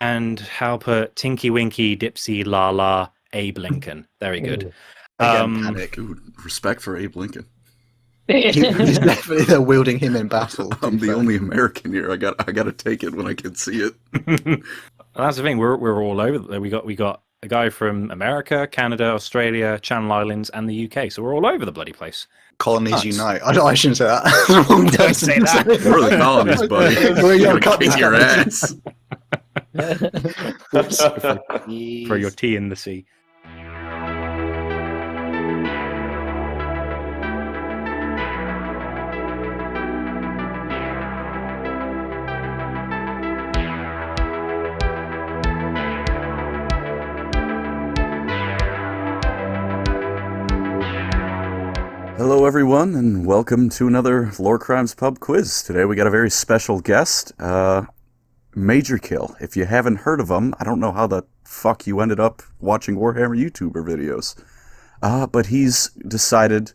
And how about Tinky Winky, Dipsy, Lala, Abe Lincoln? Very good. Again, panic. Ooh, respect for Abe Lincoln. He's definitely there wielding him in battle. I'm the only American here. I got to take it when I can see it. That's the thing. We're all over. We got a guy from America, Canada, Australia, Channel Islands, and the UK. So we're all over the bloody place. Colonies unite. I shouldn't say that. Don't say that. We're the colonies, buddy. We're gonna kick your ass. Throw your tea in the sea. Hello, everyone, and welcome to another Lorecrimes Pub Quiz. Today we got a very special guest, Major Kill. If you haven't heard of him, I don't know how the fuck you ended up watching Warhammer YouTuber videos. But he's decided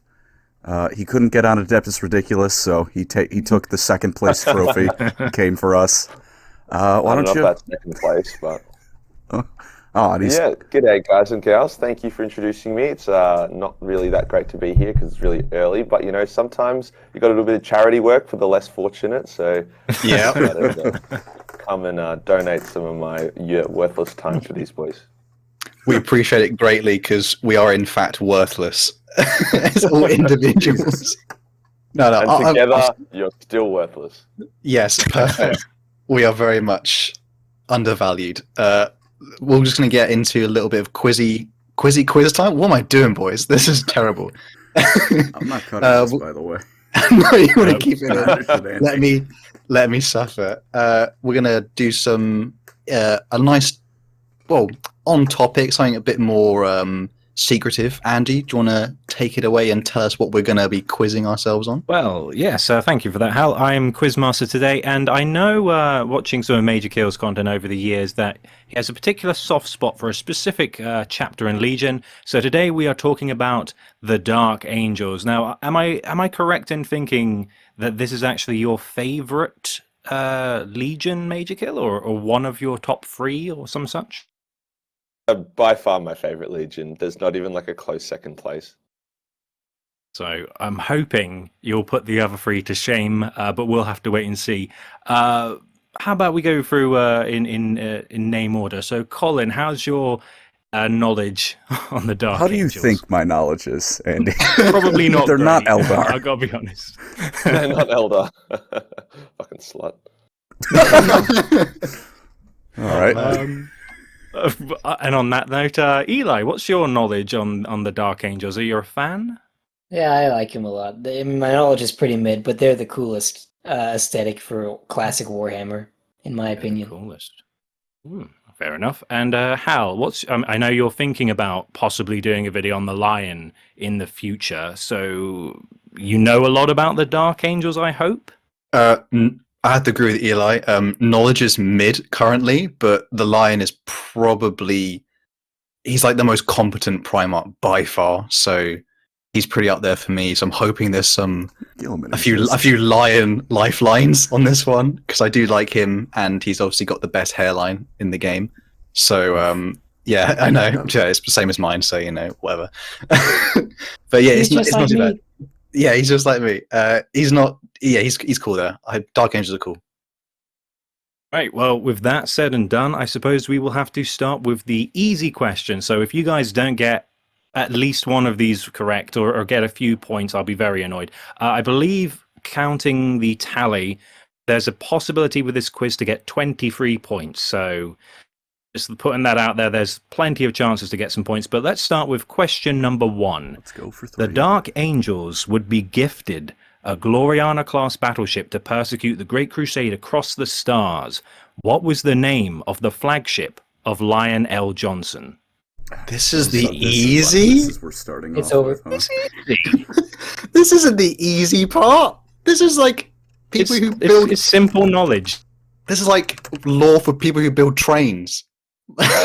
he couldn't get on Adeptus Ridiculous, so he took the second place trophy, came for us. Why don't you? I don't know if that's second place, but... Yeah, g'day guys and gals. Thank you for introducing me. It's not really that great to be here because it's really early, but you know, sometimes you got a little bit of charity work for the less fortunate, so yeah, come and donate some of my worthless time to these boys. We appreciate it greatly because we are in fact worthless as all individuals. And together, you're still worthless. Yes, perfect. We are very much undervalued. We're just going to get into a little bit of quiz time. What am I doing, boys? This is terrible. I'm not cutting this, by the way. No, you want to keep it in. Let me suffer. We're going to do some a nice, on topic, something a bit more secretive. Andy, do you want to take it away and tell us what we're going to be quizzing ourselves on? Well, yes, thank you for that, Hal. I'm Quizmaster today, and I know, watching some of Major Kill's content over the years, that he has a particular soft spot for a specific chapter in Legion. So today we are talking about the Dark Angels. Now, am I correct in thinking that this is actually your favorite Legion Major Kill, or one of your top 3 or some such? By far my favorite Legion. There's not even like a close second place. So I'm hoping you'll put the other 3 to shame, but we'll have to wait and see. How about we go through in name order? So Colin, how's your knowledge on the Dark How do you Angels? think my knowledge is, Andy? Probably not. They're not great. Eldar. I gotta be honest. They're not Eldar. Fucking slut. All right. And on that note, Eli, what's your knowledge on the Dark Angels? Are you a fan? Yeah, I like him a lot. I mean, my knowledge is pretty mid, but they're the coolest aesthetic for classic Warhammer, in my opinion. Coolest. Fair enough. And Hal, I know you're thinking about possibly doing a video on the Lion in the future, so you know a lot about the Dark Angels, I hope? I have to agree with Eli. Knowledge is mid currently, but the Lion is probably... He's like the most competent Primarch by far, so he's pretty up there for me. So I'm hoping there's a few Lion lifelines on this one, because I do like him, and he's obviously got the best hairline in the game. So yeah, I know. Yeah, it's the same as mine, so you know, whatever. But yeah, it's not too bad. Yeah, he's just like me. He's not. Yeah, he's cool there. Dark Angels are cool. Right, well, with that said and done, I suppose we will have to start with the easy question. So if you guys don't get at least one of these correct or get a few points, I'll be very annoyed. I believe, counting the tally, there's a possibility with this quiz to get 23 points. So just putting that out there, there's plenty of chances to get some points. But let's start with question number 1. Let's go for 3. The Dark Angels would be gifted a Gloriana-class battleship to persecute the Great Crusade across the stars. What was the name of the flagship of Lion L. Johnson? This is the easy? This is we're starting It's off over. with, huh? This isn't the easy part. This is like people who build... It's simple knowledge. This is like lore for people who build trains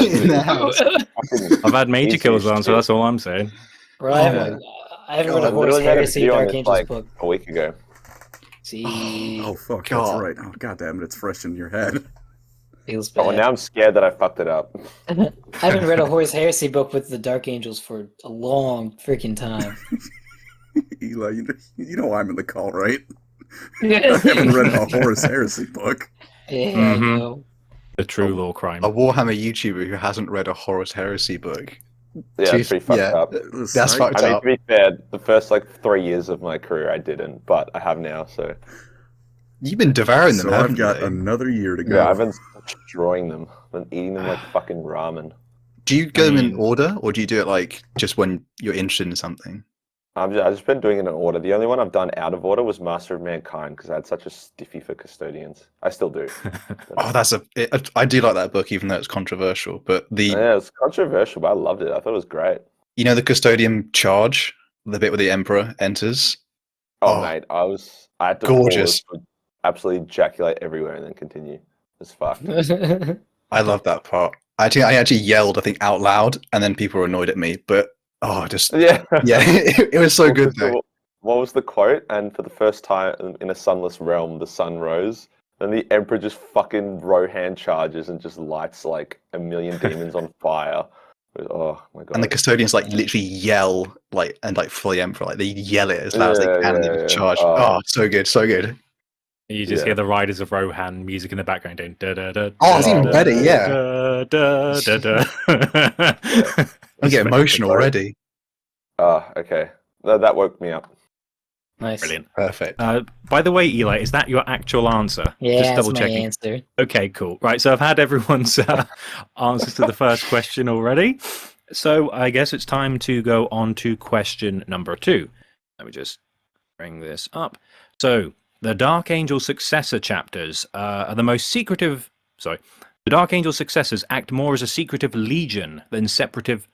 in their house. I've had Major Kills on, so that's all I'm saying. Bro, I haven't read a Horse Heresy Dark Angels book. A week ago. See. Oh fuck, God. that's right. Oh god damn it, it's fresh in your head. Feels bad. Oh, now I'm scared that I fucked it up. I haven't read a Horus Heresy book with the Dark Angels for a long freaking time. Eli, you know I'm in the call, right? I haven't read a Horus Heresy book. Yeah, I Mhm. know. The true law crime. A Warhammer YouTuber who hasn't read a Horus Heresy book. Yeah, it's pretty fucked up. That's fucked I mean, up. to be fair, the first like 3 years of my career I didn't, but I have now. So You've been devouring them, So haven't I've got you? another year to go. yeah, I've been destroying them. I've been eating them like fucking ramen. Do you go them in mean- order, or do you do it like just when you're interested in something? I've just been doing it in order. The only one I've done out of order was Master of Mankind because I had such a stiffy for custodians. I still do. Oh, I do like that book, even though it's controversial. But Yeah, it's controversial, but I loved it. I thought it was great. you know, the custodian charge, the bit where the emperor enters. Oh, Oh, mate, I had to gorgeous. pause to absolutely ejaculate everywhere and then continue. It's fucked. I love that part. I actually yelled, I think, out loud, and then people were annoyed at me. But just Yeah. yeah, it was so good though. What was the quote? And for the first time in a sunless realm, the sun rose. And the emperor just fucking Rohan charges and just lights like a million demons on fire. Oh my god! And the custodians like literally yell for the emperor, like they yell it as loud as they Yeah, can, and yeah, they just yeah. charge. Oh. Oh, so good, so good. You just Yeah. hear the Riders of Rohan music in the background doing da da da. Oh, it's even da, better, da, yeah. Da, da, da, da. I get emotional already. Okay. That woke me up. Nice. Brilliant. Perfect. By the way, Eli, is that your actual answer? Yeah, Just that's double my checking. answer. Okay, cool. Right, so I've had everyone's answers to the first question already. So I guess it's time to go on to question number 2. Let me just bring this up. So the Dark Angel successor chapters are the most secretive. Sorry, the Dark Angel successors act more as a secretive legion than separative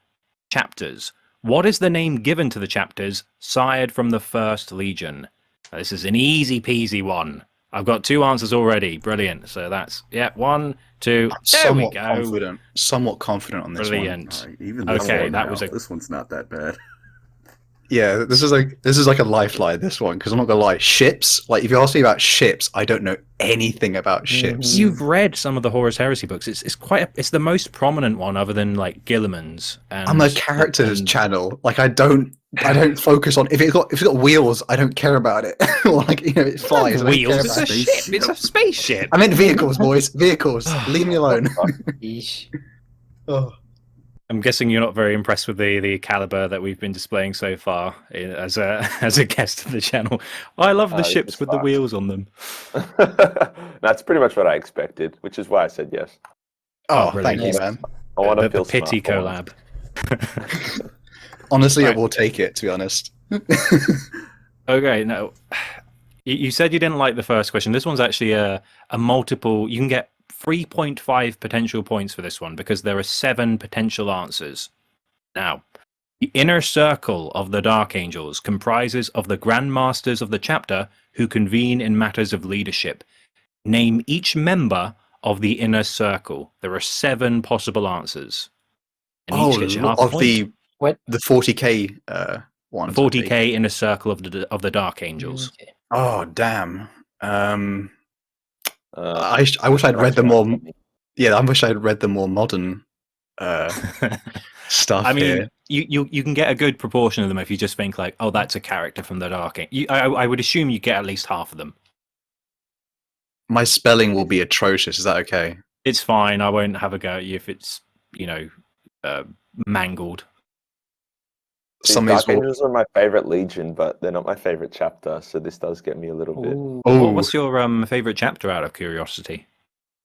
chapters. What is the name given to the chapters sired from the first legion? This is an easy peasy one. I've got 2 answers already. Brilliant. So that's 1, 2. There we go. Somewhat confident on this Brilliant. All right, even this Okay, one that now, was a- this one's not that bad. one. Yeah, this is like a lifeline. This one, because I'm not gonna lie, ships. Like if you ask me about ships, I don't know anything about ships. You've read some of the Horus Heresy books. It's the most prominent one, other than like Gilliman's. And, I'm a characters and- channel. Like I don't focus on if it's got wheels. I don't care about it. Or like it flies. I don't Wheels. care It's a about it. ship. It's a spaceship. I meant vehicles, boys. Vehicles. Leave me alone. Yeesh. Oh. I'm guessing you're not very impressed with the caliber that we've been displaying so far as a guest of the channel. I love the This ships is with the fucked. wheels on them. That's pretty much what I expected, which is why I said yes. Oh, brilliant. thank you, man. I want to The feel pity smart for collab. Honestly, Right. I will take it. To be honest. Okay, no. You said you didn't like the first question. This one's actually a multiple. You can get 3.5 potential points for this one because there are 7 potential answers. Now, the inner circle of the Dark Angels comprises of the Grand Masters of the chapter who convene in matters of leadership. Name each member of the inner circle. There are 7 possible answers. And each gets you half a of point. What? the 40k one. 40k inner circle of the Dark Angels. Okay. Oh damn. Uh, I wish I'd read the that's more. right. Yeah, I wish I'd read the more modern stuff. I mean, here. you can get a good proportion of them if you just think like, oh, that's a character from the Dark Angel. I would assume you get at least half of them. My spelling will be atrocious. Is that okay? It's fine. I won't have a go at you if it's mangled. See, Some of these Dark will- Angels are my favorite legion, but they're not my favorite chapter, so this does get me a little bit. Ooh. Oh, What's your favorite chapter out of curiosity?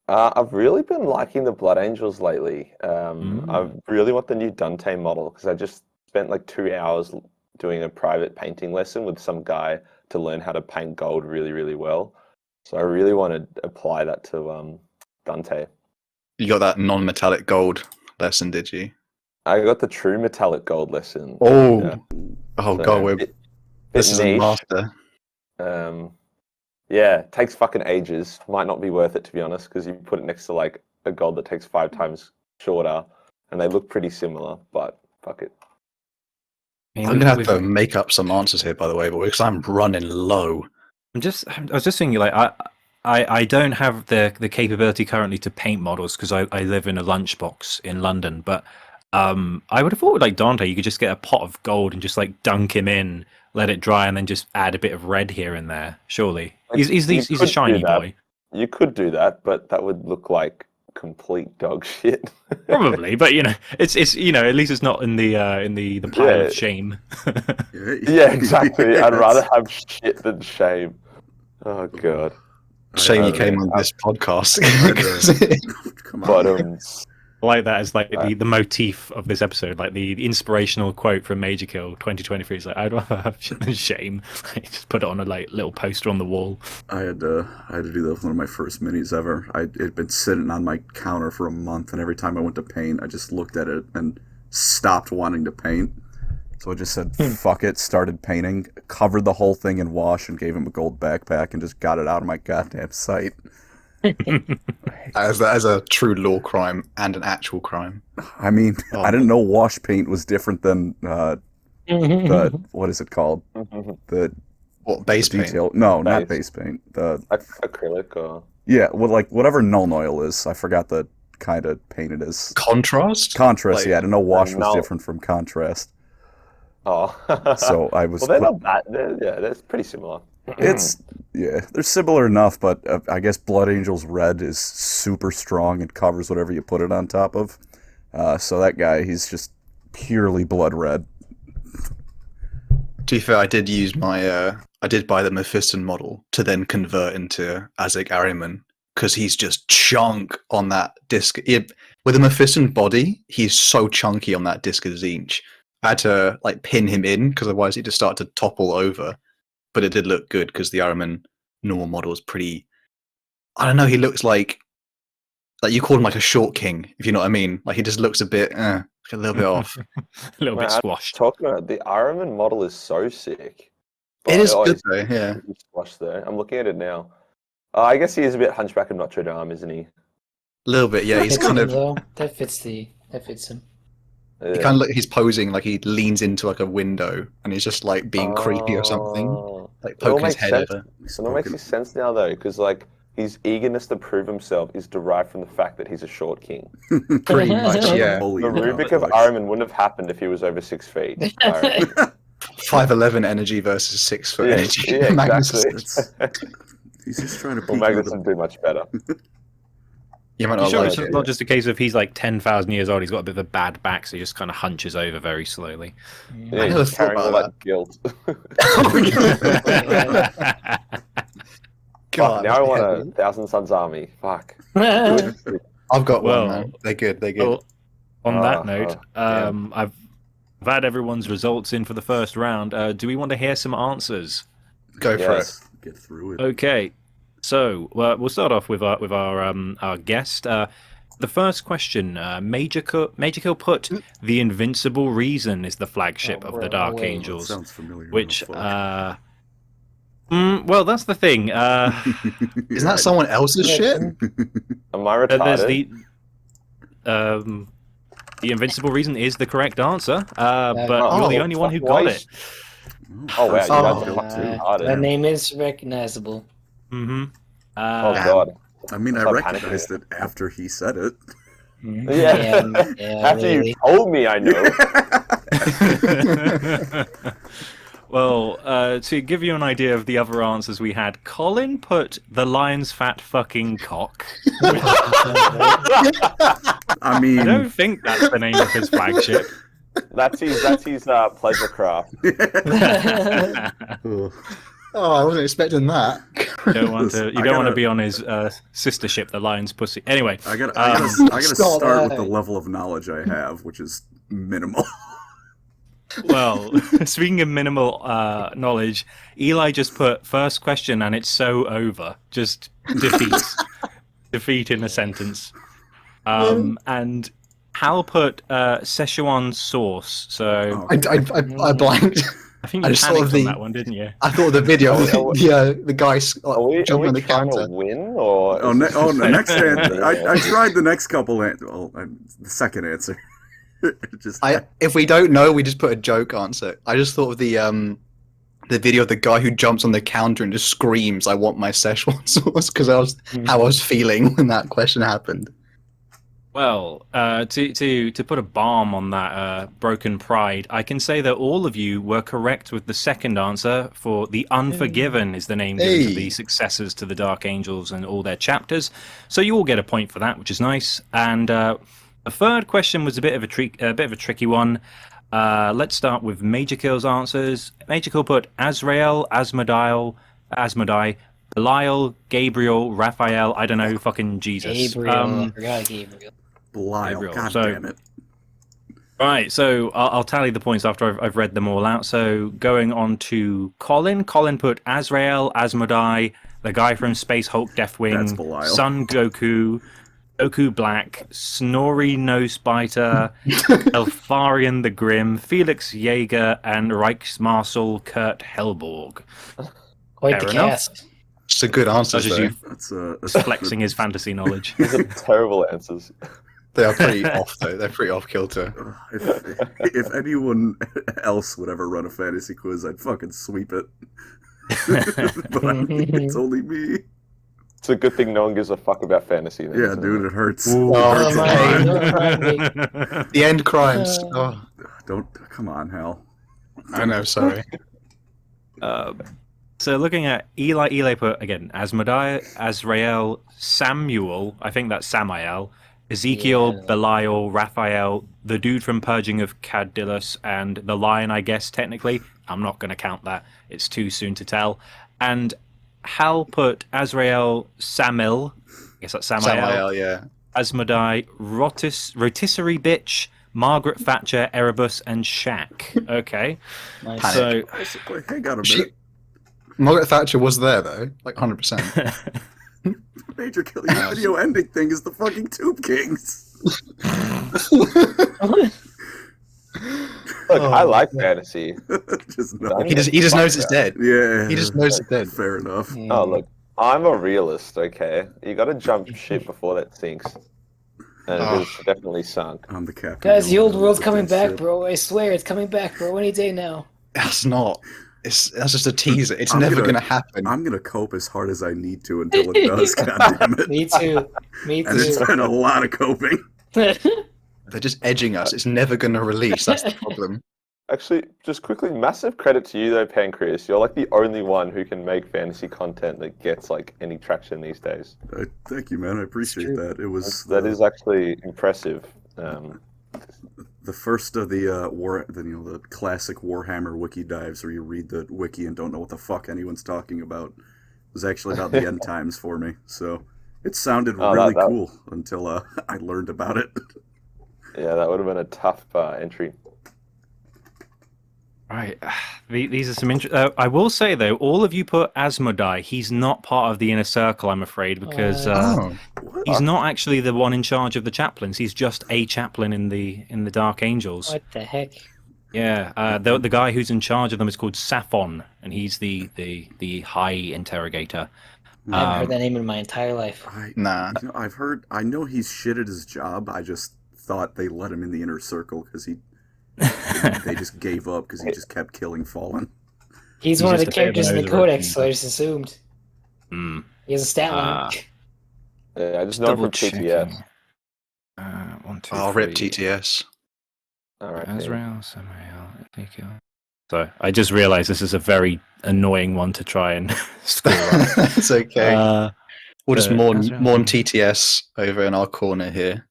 I've really been liking the Blood Angels lately. Mm. I really want the new Dante model because I just spent like 2 hours doing a private painting lesson with some guy to learn how to paint gold really, really well. So I really want to apply that to Dante. you got that non-metallic gold lesson, did you? I got the true metallic gold lesson. Oh, Yeah. oh So, god, bit this is a niche. master. Yeah, takes fucking ages. Might not be worth it to be honest, because you put it next to like a gold that takes 5 times shorter, and they look pretty similar. But fuck it. I mean, I'm gonna have we've- to make up some answers here, by the way, but because I'm running low. I was just thinking, like, I don't have the capability currently to paint models because I live in a lunchbox in London. But I would have thought with like Dante, you could just get a pot of gold and just like dunk him in, let it dry, and then just add a bit of red here and there. Surely, Like, he's you a could shiny do that. boy. You could do that, but that would look like complete dog shit. Probably, but it's at least it's not in the pile Yeah. of shame. Yeah, exactly. I'd Yes. rather have shit than shame. Oh god. Shame you I- came on this podcast. Come on. But I like that as like the motif of this episode, like the inspirational quote from Major Kill 2023 is like, I'd rather have shit than shame. Just put it on a like little poster on the wall. I had to do that with one of my first minis ever. It had been sitting on my counter for a month, and every time I went to paint, I just looked at it and stopped wanting to paint. So I just said, fuck it, started painting, covered the whole thing in wash, and gave him a gold backpack, and just got it out of my goddamn sight. as a true law crime and an actual crime. I mean, I didn't know wash paint was different than the, what is it called? The What, base paint? detail. No, not Base. base paint. The acrylic or yeah, well, like whatever null oil is. I forgot the kind of paint it is. Contrast? Contrast. Like, Yeah, I didn't know wash was null. different from contrast. oh. So I was. well, they're not bad. They're pretty similar. It's they're similar enough, but I guess Blood Angel's red is super strong and covers whatever you put it on top of. So that guy, he's just purely blood red. To be fair, I did use I did buy the Mephiston model to then convert into Azek Ahriman because he's just chunk on that disc. With a Mephiston body, he's so chunky on that disc of Zinch. I had to like pin him in because otherwise he'd just start to topple over. But it did look good because the Ahriman normal model is pretty. I don't know. He looks like you called him like a short king, if you know what I mean. Like he just looks a bit, a little bit off. A little bit squashed. Talking about the Ironman model is so sick. It is Oh, good it's though. Yeah. squashed there. I'm looking at it now. I guess he is a bit Hunchback of Notre Dame, isn't he? A little bit. Yeah. He's Fits kind him, of. though. That fits him. He kind of look. He's posing like he leans into like a window, and he's just like being creepy or something, Oh. like It all poking his makes head sense. over. So that makes sense now, though, because like his eagerness to prove himself is derived from the fact that he's a short king. Pretty much. Yeah. Holy The Rubik of gosh. Ahriman wouldn't have happened if he was over 6 feet. 5'11" energy versus 6 foot Yeah, energy. yeah, Magnus is- exactly. He's just trying to Well, peek Magnus over didn't do much better. You might You not sure like it's it. not just a case of he's like 10,000 years old, he's got a bit of a bad back, so he just kind of hunches over very slowly. Yeah, never he's thought carrying all about that guilt. God, Fuck, now I want a Thousand Suns army. Fuck. I've got Well, one, man. They're good. They're good. Well, on that Oh, note, damn. I've had everyone's results in for the first round. Do we want to hear some answers? Go for it. Yes. Get through it. Okay, so we'll start off with our guest. The first question, Major Kill put the Invincible Reason is the flagship of the Dark wait. Angels, Sounds familiar. which Fuck. well, that's the thing. Isn't that someone else's shit? Am I There's retarded? the Invincible Reason is the correct answer, but Oh, you're the only one who why got is- it. Oh, wow, you First guys one, are too. fucking retarded. That name is recognizable. Mm-hmm. Oh, God. I mean, I Stop recognized it after he said it. Yeah. After really. you told me, I know. Well, to give you an idea of the other answers we had, Colin put the lion's fat fucking cock. I mean, I don't think that's the name of his flagship. That's his pleasure craft. ugh. Oh, I wasn't expecting that. You don't want to. I You don't want gotta- to be on his sister ship, the lion's pussy. Anyway, I gotta Stop. start with the level of knowledge I have, which is minimal. well, speaking of minimal knowledge, Eli just put first question, and it's so over. Just defeat in a sentence. And Hal put Szechuan sauce. So I blanked. I think I you just thought panicked of on the- that one, didn't you? I thought of the video of the guy Are we jumping on the trying counter. to win, or? Oh, is this the just next like- answer. I tried the next couple. The second answer. Just If we don't know, we just put a joke answer. I just thought of the the video of the guy who jumps on the counter and just screams, "I want my Szechuan sauce," because how I was feeling when that question happened. Well, to put a balm on that broken pride, I can say that all of you were correct with the second answer. For The Unforgiven is the name given to the successors to the Dark Angels and all their chapters. So you all get a point for that, which is nice. And the third question was a bit of a tricky one. Let's start with Major Kill's answers. Major Kill put Azrael, Asmodai, Belial, Gabriel, Raphael. I don't know, fucking Jesus. Gabriel. I forgot Gabriel. Belial, Gabriel. god So- damn it. Right, so I'll tally the points after I've read them all out. So going on to Colin. Colin put Azrael, Asmodai, the guy from Space Hulk That's Deathwing, Belial. Sun Goku, Goku Black, Snorri Nosebiter, Elfarian the Grim, Felix Jaeger, and Reichsmarshal Kurt Helborg. Quite the Fair enough. cast. It's a good answer. Such as you That's flexing his fantasy knowledge. These are terrible answers. They are pretty off though. They're pretty off kilter. If anyone else would ever run a fantasy quiz, I'd fucking sweep it. But it's only me. It's a good thing no one gives a fuck about fantasy. Then, Yeah, isn't dude, it? it hurts. Ooh. It hurts a my lot. God. The end crimes. Oh, Don't come on, Hal. I know. Sorry. So looking at Eli put again Asmodai, Azrael, Samuel, I think that's Samael, Ezekiel, Yeah. Belial, Raphael, the dude from Purging of Cadillus, and the lion, I guess technically. I'm not going to count that. It's too soon to tell. And Hal put Azrael, Samil, I guess that's Samael, Samael, yeah. Asmodai, Rotisserie Bitch, Margaret Thatcher, Erebus, and Shaq. Okay. Nice. So Wait, hang on a She- minute. Margaret Thatcher was there though, like 100%. Major Kill, your video ending thing is the fucking Tube Kings. Look, I like fantasy. Just no. Done. He just knows it's dead. Yeah. He just knows it's dead. Fair enough. Oh, look, I'm a realist, okay? You gotta jump ship before that sinks. And it is definitely sunk. I'm the captain. Guys, the old You're world's the coming back, ship. bro. I swear, it's coming back, bro. Any day now. That's not. That's just a teaser. It's I'm never gonna- gonna happen. I'm gonna cope as hard as I need to until it does. God damn it! Me too. Me And it's too. been a lot of coping. They're just edging us. It's never gonna release. That's the problem. Actually, just quickly, massive credit to you though, Pancreas. You're like the only one who can make fantasy content that gets like any traction these days. Thank you, man. I appreciate true. that. It was That is actually impressive. the first of the the classic Warhammer wiki dives where you read the wiki and don't know what the fuck anyone's talking about. It was actually about the end times for me. So it sounded Oh, really that- cool until I learned about it. Yeah, that would have been a tough entry. Right, these are some interesting. I will say though, all of you put Asmodai. He's not part of the inner circle, I'm afraid, because Oh, he's not actually the one in charge of the chaplains. He's just a chaplain in the Dark Angels. What the heck? Yeah, the guy who's in charge of them is called Saphon, and he's the high interrogator. I haven't heard that name in my entire life. nah. I know he's shit at his job. I just thought they let him in the inner circle because they just gave up because he just kept killing Fallen. He's He's one of the just a bit of characters in the an Codex, overachiever. so I just assumed. Hmm. He has a stat line. Yeah, I just know him from TTS. One, two, I'll rip three. TTS. All right. Azrael, Samael, Ezekiel. So I just realized this is a very annoying one to try and score on. It's okay. We'll just mourn Azrael. TTS over in our corner here.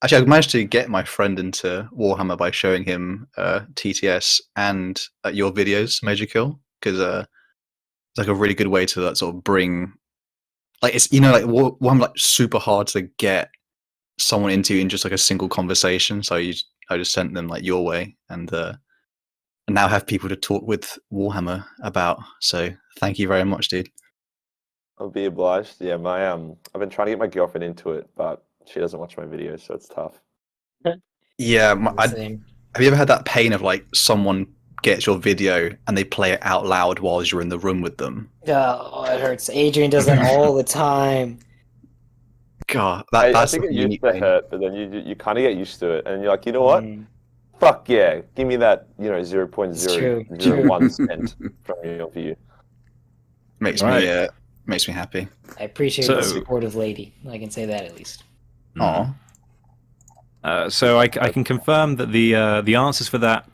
Actually, I managed to get my friend into Warhammer by showing him TTS and your videos, Major Kill, because it's like a really good way to like, sort of bring, like it's like Warhammer like super hard to get someone into in just like a single conversation. So I just sent them like your way, and now have people to talk with Warhammer about. So thank you very much, dude. I'll be obliged. Yeah, I've been trying to get my girlfriend into it, but she doesn't watch my videos, so it's tough. Yeah, have Same. you ever had that pain of like someone gets your video and they play it out loud while you're in the room with them? Oh, it hurts. Adrian does that all the time. God, I that's think a it used unique to pain. hurt, but then you kind of get used to it, and you're like, you know what? Mm. fuck yeah. Give me that, True, 0.001 cent from your view. Makes Right. makes me happy. I appreciate So- the supportive lady. I can say that at least. Aw. So I can confirm that the answers for that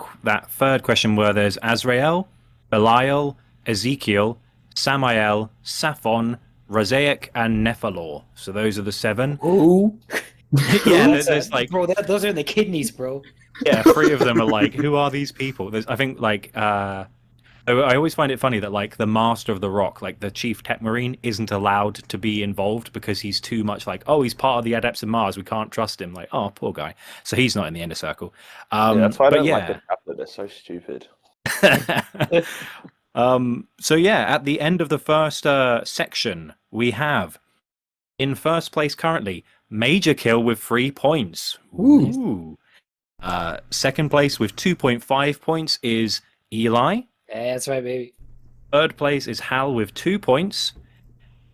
third question were there's Azrael, Belial, Ezekiel, Samael, Saphon, Rosaic, and Nephalor. So those are the 7. Ooh. Yeah, That's there's like bro, those are the kidneys, bro. 3 of them are like, who are these people? I think like I always find it funny that like the Master of the Rock, like the Chief Tech Marine, isn't allowed to be involved because he's too much like, oh, he's part of the Adepts of Mars. We can't trust him. Like, oh, poor guy. So he's not in the Inner Circle. Yeah, that's why I but don't yeah. like the chapter. They're so stupid. So yeah, at the end of the first section, we have in first place currently Major Kill with 3 points. Ooh. Second place with 2.5 points is Eli. That's right, baby. Third place is Hal with 2 points,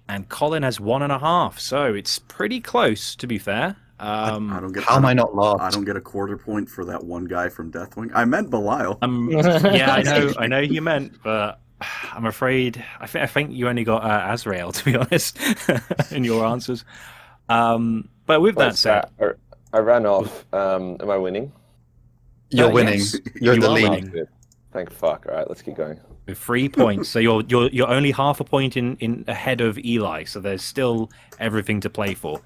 and Colin has 1.5. So it's pretty close, to be fair. I don't get. How am I not last? I don't get a quarter point for that one guy from Deathwing. I meant Belial. Yeah, I know you meant, but I'm afraid I think you only got Azrael, to be honest, in your answers. But with that said, I ran off. Am I winning? You're winning. yes, You're in you the are lead. winning. Good. Thank fuck. All right, let's keep going. with 3 points, so you're only half a point in ahead of Eli. So there's still everything to play for.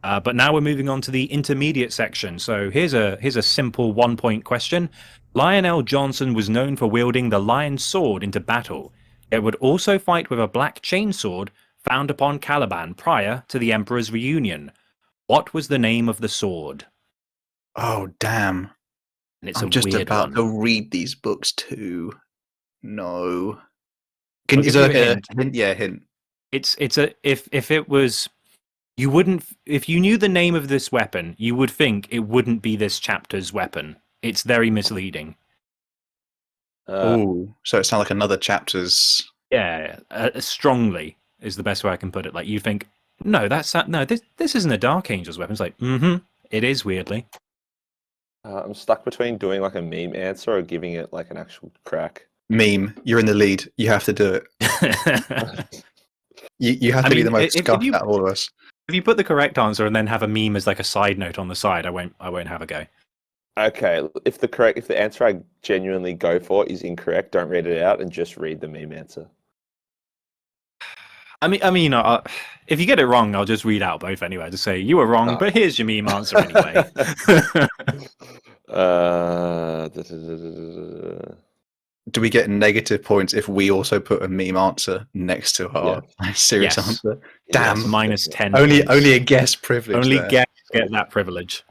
But now we're moving on to the intermediate section. So here's a simple 1-point question. Lionel Johnson was known for wielding the lion sword into battle. It would also fight with a black chainsword found upon Caliban prior to the Emperor's reunion. What was the name of the sword? Oh damn! And it's I'm a just weird about one. to read these books too. No. I'll Is give there you a like a hint. hint? Yeah, hint. It's a if it was, you wouldn't, if you knew the name of this weapon, you would think it wouldn't be this chapter's weapon. It's very misleading. Oh, so it sounds like another chapter's. Yeah, strongly is the best way I can put it. Like you think, no, this isn't a Dark Angel's weapon. It's like, it is weirdly. I'm stuck between doing like a meme answer or giving it like an actual crack. Meme, you're in the lead. You have to do it. You have to be the most if scuffed you- out of all of us. If you put the correct answer and then have a meme as like a side note on the side, I won't have a go. Okay, if the answer I genuinely go for is incorrect, don't read it out and just read the meme answer. I mean, if you get it wrong, I'll just read out both anyway to say you were wrong, Oh. but here's your meme answer anyway. Do we get negative points if we also put a meme answer next to our serious Yes. answer? Damn, Damn. minus 10. Only points. a guess privilege. Only there. guests get that privilege.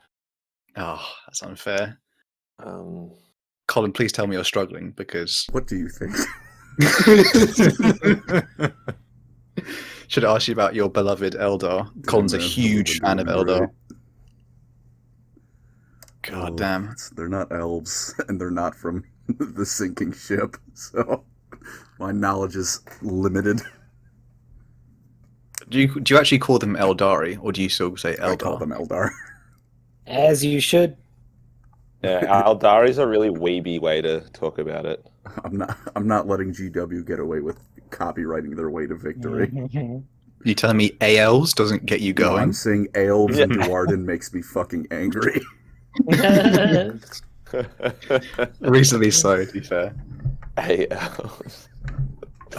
Oh, that's unfair. Um, Colin, please tell me you're struggling because. What do you think? Should I ask you about your beloved Eldar? Colin's a man, huge fan of doing Eldar. great. God Oh, damn. They're not elves, and they're not from the sinking ship, so my knowledge is limited. Do you actually call them Eldari, or do you still say Eldar? I call them Eldar. As you should. yeah, Aldari's a really weeby way to talk about it. I'm not letting GW get away with copywriting their way to victory. You telling me ALs doesn't get you No, I'm going? saying elves and Yeah. Duarden makes me fucking angry. Reasonably so, to be fair. ALs.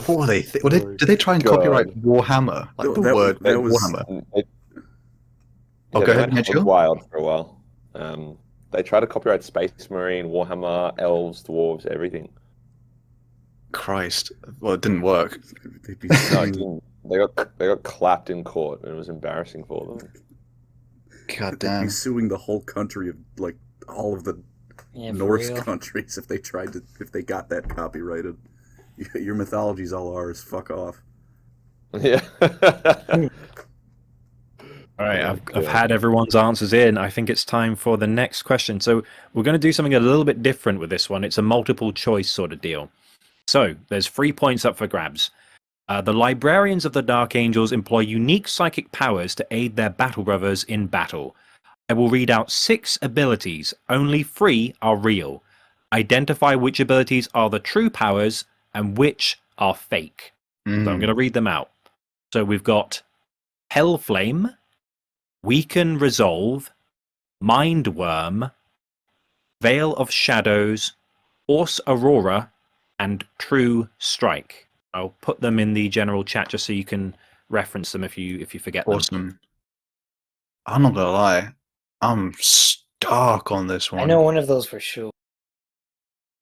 What were they? Did they try and God. copyright Warhammer? Like No, the that- word that was- Warhammer. It, Oh, go they ahead, went Mitchell. wild for a while. They tried to copyright Space Marine, Warhammer, elves, dwarves, everything. Christ. Well, it didn't work. They'd be No, it suing, didn't. They got clapped in court, and it was embarrassing for them. God they'd damn. be suing the whole country of like all of the Yeah, for Norse real. countries if they got that copyrighted. Your mythology's all ours. Fuck off. Yeah. All right, Oh, I've had everyone's answers in. I think it's time for the next question. So we're going to do something a little bit different with this one. It's a multiple choice sort of deal. So there's 3 points up for grabs. The librarians of the Dark Angels employ unique psychic powers to aid their battle brothers in battle. I will read out 6 abilities. Only 3 are real. Identify which abilities are the true powers and which are fake. So I'm going to read them out. So we've got Hellflame, Weaken Resolve, Mindworm, Veil of Shadows, Force Aurora, and True Strike. I'll put them in the general chat just so you can reference them if you forget them. Awesome. I'm not gonna lie, I'm stuck on this one. I know one of those for sure.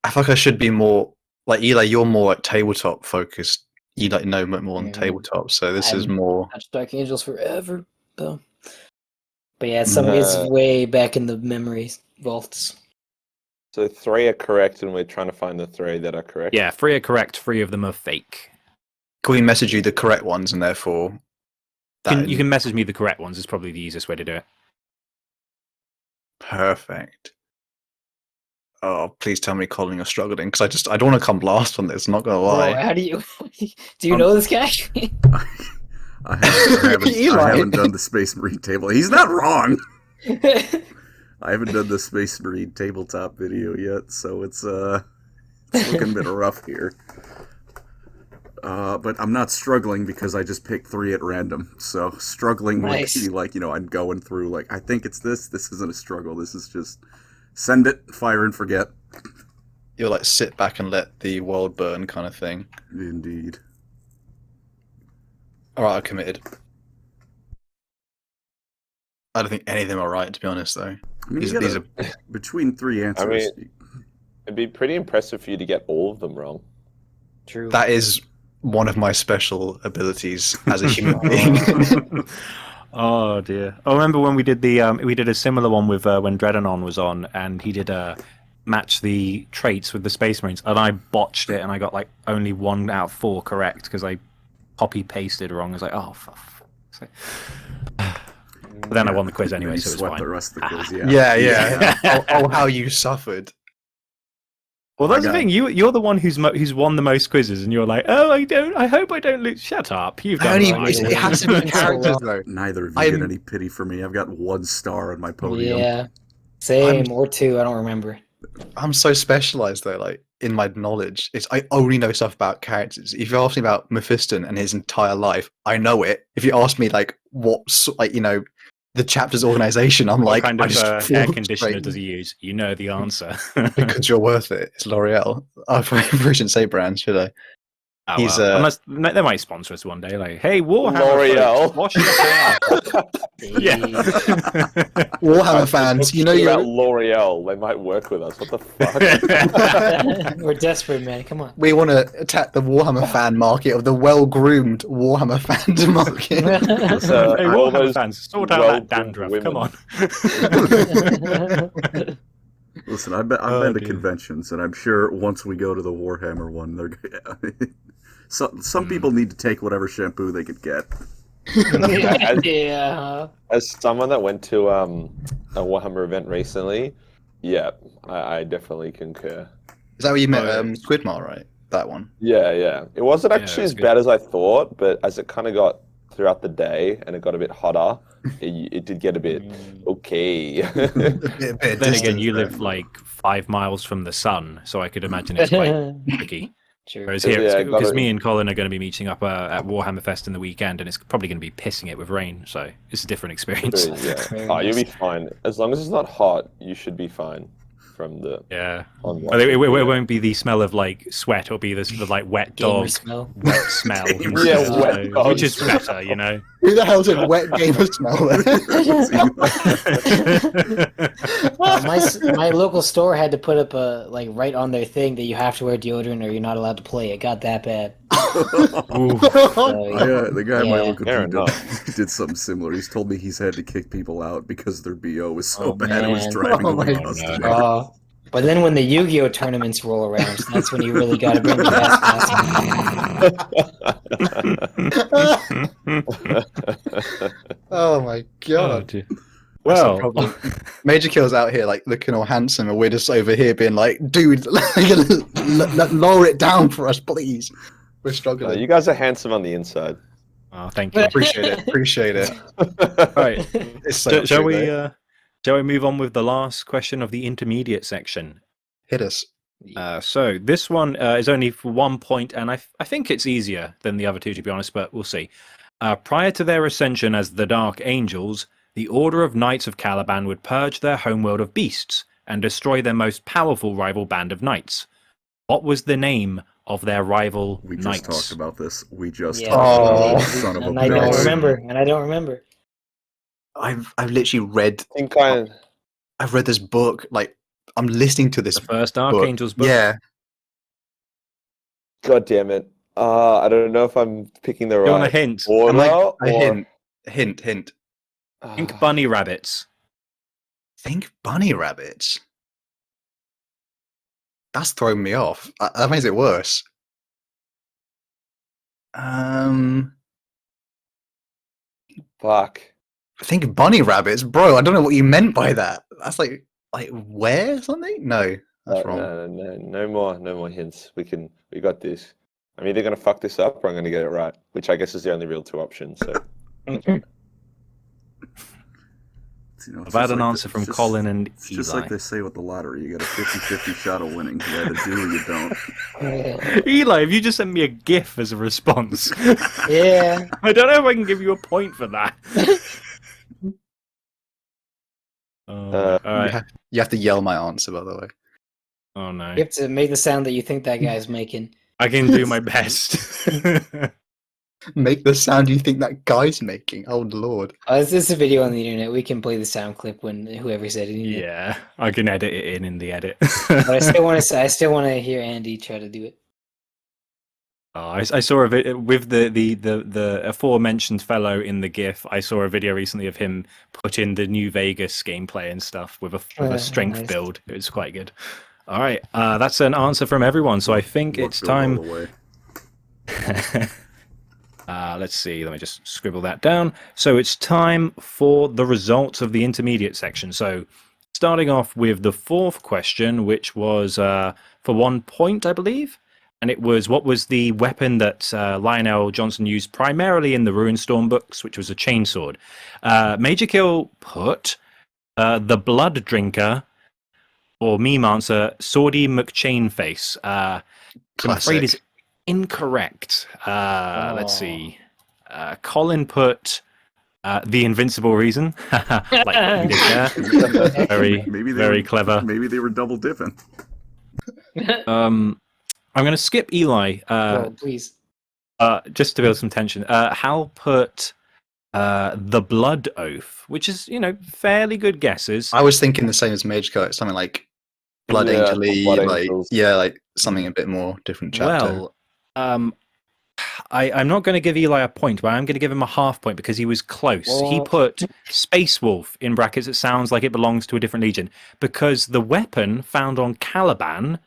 I feel like I should be more like Eli. You're more like tabletop focused. You like know more on tabletop, so this is I'm- more. Watched Dark Angels forever, though. But yeah, it's way back in the memory vaults. So 3 are correct, and we're trying to find the 3 that are correct. Yeah, 3 are correct, 3 of them are fake. Can we message you the correct ones and therefore? You can message me the correct ones, is probably the easiest way to do it. Perfect. Oh, please tell me, Colin, you're struggling because I don't want to come last on this. I'm not gonna lie. Bro, how do you know this guy? I haven't Eli. done the Space Marine table. He's not wrong. I haven't done the Space Marine tabletop video yet, so it's looking a bit rough here. But I'm not struggling because I just picked 3 at random. So struggling Nice. would be like, I'm going through like, I think it's this. This isn't a struggle. This is just send it, fire and forget. You're like sit back and let the world burn kind of thing. Indeed. All right, I committed. I don't think any of them are right, to be honest, though. I mean, These are between 3 answers. It'd be pretty impressive for you to get all of them wrong. True. that is one of my special abilities as a human being. Oh dear! I remember when we did a similar one with when Dredanon was on, and he did match the traits with the Space Marines, and I botched it, and I got like only 1 out of 4 correct because I copy pasted wrong. I was like, oh fuck. But then I won the quiz anyway, You so it was swept fine. the rest of the quiz. yeah. Oh, how you suffered. Well, that's the thing. You're the one who's won the most quizzes, and you're like, oh, I hope I don't lose. Shut up. You've done Only, fine. it has to be characters, though. Neither of you I'm- get any pity for me. I've got 1 star on my podium. Yeah. Same, or 2, I don't remember. I'm so specialized, though, like, in my knowledge. I only know stuff about characters. If you ask me about Mephiston and his entire life, I know it. If you ask me, like, the chapter's organization, I'm What like, kind I of just air fall conditioner straight. does he use? You know the answer. Because you're worth it. It's L'Oreal. I probably shouldn't say brand, should I? Oh, He's, well. Unless they might sponsor us one day. Like, hey, Warhammer, L'Oreal. folks, wash your hair. Yeah. Warhammer fans, you know about you're. L'Oreal. They might work with us. What the fuck? We're desperate, man. Come on. We want to attack the Warhammer fan market of the well-groomed Warhammer fan market. Hey, all Warhammer those fans, sort out that well-groomed dandruff. Come women. on. Listen, I've been to conventions, and I'm sure once we go to the Warhammer one, they're some people need to take whatever shampoo they could get. Yeah. As someone that went to a Warhammer event recently, yeah, I definitely concur. Is that where you met Oh, yeah. Squidmar, right? That one. Yeah. It wasn't actually it's as good. bad as I thought, but as it kind of got throughout the day and it got a bit hotter, it did get a bit okay. Then again, you live like 5 miles from the sun, so I could imagine it's quite tricky. True. Whereas here, Yeah, because gotta- me and Colin are going to be meeting up at Warhammer Fest in the weekend, and it's probably going to be pissing it with rain, so it's a different experience. Yeah. Very Oh, you'll be nice. fine. As long as it's not hot, you should be fine from the Yeah. online. Well, it won't be the smell of like sweat; it'll be the like wet Gamer dog, smell. wet smell, Gamer Yeah, instead, wet so- dog which is smell. better, you know. Who the hell's a wet gamer smell? My local store had to put up a right on their thing that you have to wear deodorant or you're not allowed to play. It got that bad. Ooh. So, The guy in my Yeah. local Fair team enough. did something similar. He's told me he's had to kick people out because their BO was so Oh, bad it was man. driving Oh, away my customers. Oh. But then when the Yu-Gi-Oh tournaments roll around, so that's when you really got to bring the gas mask. Oh my god. dear. That's the Well, problem. Major Kill's out here like looking all handsome, and we're just over here being like, dude, lower it down for us, please. We're struggling. You guys are handsome on the inside. oh, thank you. Appreciate it. Appreciate it. Right. It's so Shall true, we? though. Shall we move on with the last question of the intermediate section? Hit us. So this one is only for 1 point, and I think it's easier than the other two, to be honest, but we'll see. Prior to their ascension as the Dark Angels, the Order of Knights of Caliban would purge their homeworld of beasts and destroy their most powerful rival band of knights. What was the name of their rival We knights? just talked about this. We just Yeah, talked about Oh. this, son of a and I don't bitch. remember. And I don't remember. I've literally read. I think I've read this book. Like I'm listening to this. The first Dark book. Angels book? Yeah. God damn it. I don't know if I'm picking the Do you want a right hint? order. A or- hint. Think bunny rabbits. Think bunny rabbits. That's throwing me off. That makes it worse. Fuck. Think bunny rabbits, bro. I don't know what you meant by that. That's like where something? No, that's wrong. No more hints. We got this. I'm either gonna fuck this up or I'm gonna get it right, which I guess is the only real two options. So You know, it's I've had just an like answer the- from it's just- Colin and It's just Eli. like they say with the lottery. You got a 50-50 shot of winning. You either do or you don't. Eli, have you just sent me a GIF as a response? Yeah. I don't know if I can give you a point for that. All right. You have to yell my answer, by the way. Oh no. You have to make the sound that you think that guy's making. I can do my best. Make the sound you think that guy's making. Oh lord. This is a video on the internet. We can play the sound clip when whoever's editing it. Yeah, I can edit it in the edit. But I still want to hear Andy try to do it. Oh, I saw a video with the aforementioned fellow in the GIF. I saw a video recently of him put in the New Vegas gameplay and stuff with a strength nice. build. It was quite good. All right, that's an answer from everyone. So I think Luck it's goes all time. the way. Let's see. Let me just scribble that down. So it's time for the results of the intermediate section. So starting off with the fourth question, which was for 1 point, I believe. And it was, what was the weapon that Lionel Johnson used primarily in the Ruinstorm books, which was a chainsword? Major Kill put the Blood Drinker, or meme answer, Swordy McChainface. I'm afraid is incorrect. Let's see. Colin put the Invincible Reason. Like what we did there. Very clever. Maybe they were double dipping. I'm going to skip Eli, Oh, please. just to build some tension. Hal put the Blood Oath, which is, fairly good guesses. I was thinking the same as Mage Cut, something like Blood Yeah, Angel-y, Blood like Angels. like something a bit more different chapter. Well, I'm not going to give Eli a point, but I'm going to give him a half point because he was close. He What? put Space Wolf in brackets. It sounds like it belongs to a different legion because the weapon found on Caliban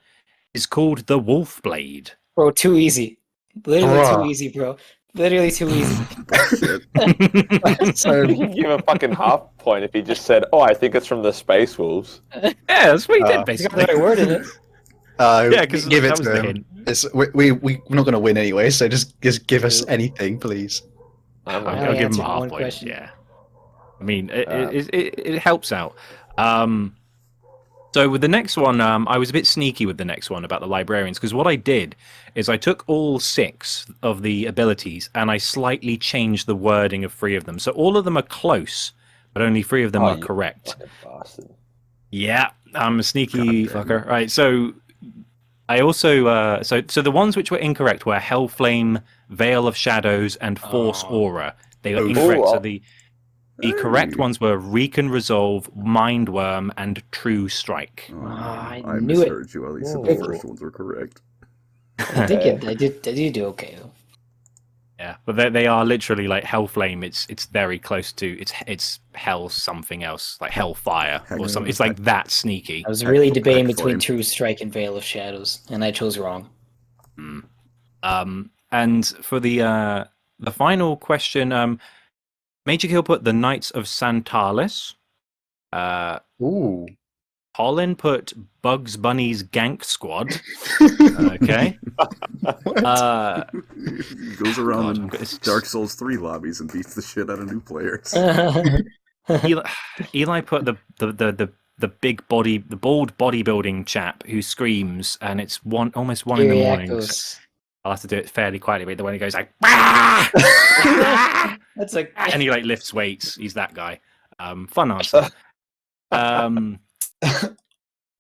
is called the Wolf Blade. Bro, too easy. Literally Bruh. too easy, bro. Literally too easy. So you can give a fucking half point if he just said, "Oh, I think it's from the Space Wolves." Yeah, that's what he did, Uh, He's got basically. the right word in it. Yeah, because give that it was to the him. hint. We're not going to win anyway, so just give us anything, please. I'll I give him answered a half one point. question. Yeah, I mean, it helps out. So with the next one, I was a bit sneaky with the next one about the librarians because what I did is I took all 6 of the abilities and I slightly changed the wording of 3 of them. So all of them are close, but only 3 of them are you correct. fucking bastard. Yeah, I'm a sneaky God damn fucker. Right, so I also so the ones which were incorrect were Hellflame, Veil of Shadows, and Force Oh. Aura. They were Oh. incorrect. So Oh. the correct Hey. ones were Recon Resolve, Mindworm, and True Strike. Oh, I I knew it. misheard you. At least the Whoa. first ones were correct. I think I did do okay though. Yeah, but they are literally like Hellflame. It's very close to it's Hell something else, like Hellfire or Heck, something. It's like that sneaky. I was really Heck debating flame. between True Strike and Veil of Shadows, and I chose wrong. And for the final question, Major Kill put the Knights of Santalis. Ooh. Colin put Bugs Bunny's Gank Squad. Okay. He goes around God, in Dark Souls 3 lobbies and beats the shit out of new players. Eli put the big body, the bald bodybuilding chap who screams, and it's almost one in the morning. So I'll have to do it fairly quietly, but the one he goes like, "Ah!" That's like, and he like lifts weights. He's that guy. Fun answer.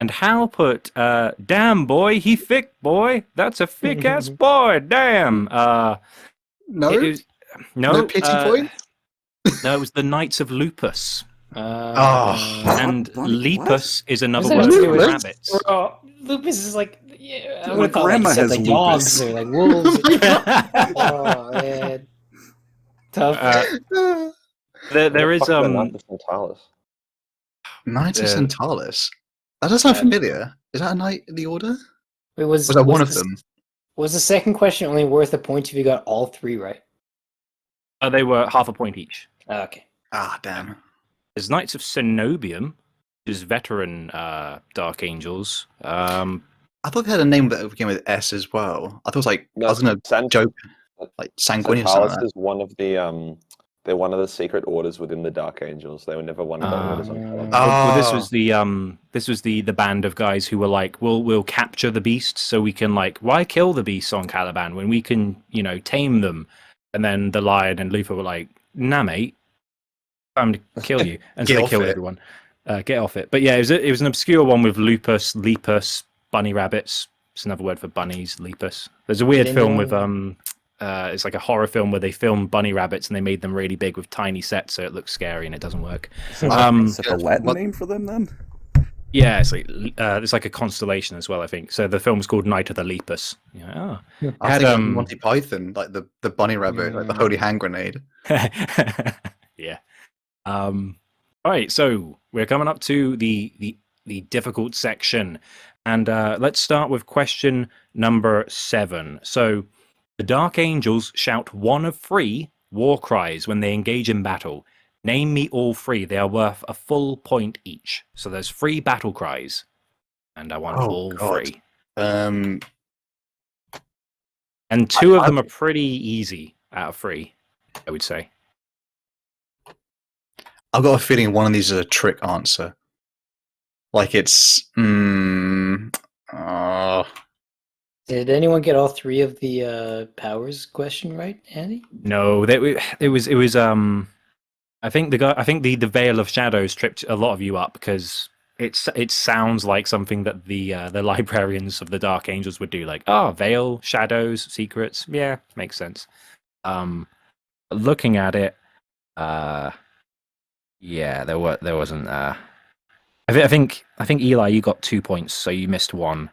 And Hal put, "Damn boy, he thick boy. That's a thick ass boy. Damn." No, No, no pity point. No, it was the Knights of Lupus. Oh. And Lepus is another What word does that for have to do with- rabbits. Bro, lupus is like, yeah, I My would have thought like, grandma you said, has like lupus. dogs or like wolves. Oh man, tough. There is Knights of Natalis. Knights of Yeah. Centaurus. That does sound familiar. Is that a knight in the order? Wait, Was that one of the- them? Was the second question only worth a point if you got all three right? they were half a point each. Oh, okay. Ah, damn. There's Knights of Cenobium, which is veteran Dark Angels. I thought they had a name that began with S as well. I thought it was like I was gonna joke like Sanguinius or something. Centalis is one of the they're one of the secret orders within the Dark Angels. They were never one of the orders on Calaban. Well, this was the band of guys who were like, we'll capture the beasts so we can like, why kill the beasts on Caliban when we can tame them? And then the lion and Luthor were like, nah mate, time to kill you, and so Get they off killed it. everyone. Get off it. But yeah, it was an obscure one with lupus, lepus, bunny rabbits. It's another word for bunnies, lepus. There's a weird Did film with anyone- it's like a horror film where they filmed bunny rabbits and they made them really big with tiny sets, so it looks scary and it doesn't work. Is that the Latin what- name for them then? Yeah, it's like a constellation as well, I think. So the film's called Night of the Lepus. Yeah. I Had, think of Monty Python, like the bunny rabbit, like the Mm. holy hand grenade. Yeah. All right, so we're coming up to the difficult section, and let's start with question number 7. So, the Dark Angels shout one of 3 war cries when they engage in battle. Name me all 3. They are worth a full point each. So there's 3 battle cries, and I want Oh, all God. 3. Um, And 2 of them are pretty easy out of 3, I would say. I've got a feeling one of these is a trick answer. Like it's. Did anyone get all 3 of the powers question right, Andy? No, it was I think the Veil of Shadows tripped a lot of you up because it sounds like something that the librarians of the Dark Angels would do, like, veil, shadows, secrets. Yeah, makes sense. Looking at it, yeah, there wasn't. I think Eli, you got 2 points, so you missed 1.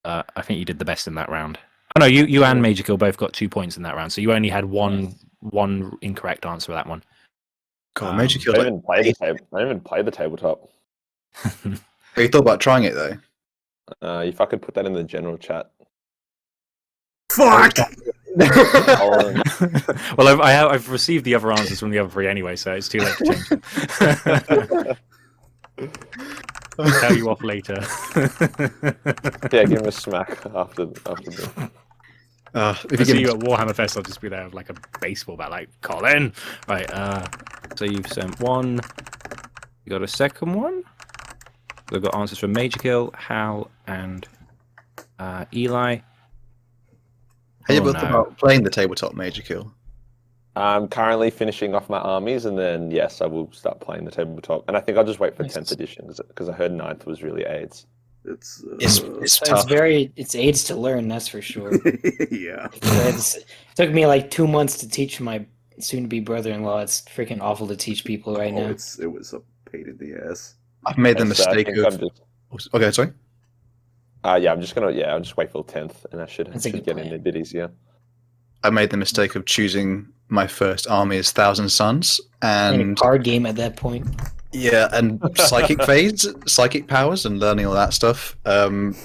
I think you did the best in that round. Oh no, you and Major Kill both got 2 points in that round, so you only had one incorrect answer for that one. God, Major I Kill. don't even play the table. I don't even play the tabletop. Have you thought about trying it though? If I could put that in the general chat. Fuck! I'll, Well, I've received the other answers from the other 3 anyway, so it's too late to change them. I'll tell you off later. yeah, give him a smack after the. If If I you see give you me, at Warhammer Fest, I'll just be there with like a baseball bat, like, Colin! Right, so you've sent 1. You got a second one? We've got answers from Major Kill, Hal, and Eli. have you Oh, thought no. about playing the tabletop Major Kill? I'm currently finishing off my armies, and then yes, I will start playing the tabletop. And I think I'll just wait for Nice. 10th edition because I heard 9th was really AIDS. It's It's tough. It's aids to learn, that's for sure. yeah. It took me like 2 months to teach my soon-to-be brother-in-law. It's freaking awful to teach people right Oh, now. it was a pain in the ass. I've made the So I mistake think of. I'm just, Okay, sorry. I'll just wait for 10th, and I should That's a good get in plan. a bit easier. I made the mistake of choosing my first army as Thousand Suns, In a and card game at that point. yeah, and psychic phase, psychic powers, and learning all that stuff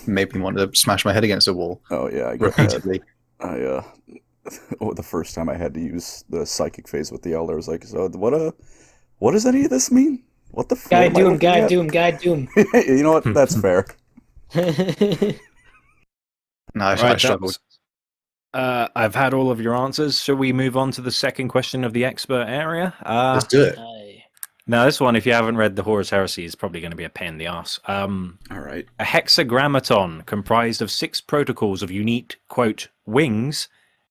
made me want to smash my head against a wall Oh yeah, I get that. repeatedly. The first time I had to use the psychic phase with the elder, I was like, so what does any of this mean? What the fuck? Guide doom. You know what? That's fair. No, I Right, struggled. I've had all of your answers. Shall we move on to the second question of the expert area? Let's do it. Now, this one, if you haven't read the Horus Heresy, is probably going to be a pain in the ass. All right. A hexagrammaton comprised of 6 protocols of unique, quote, wings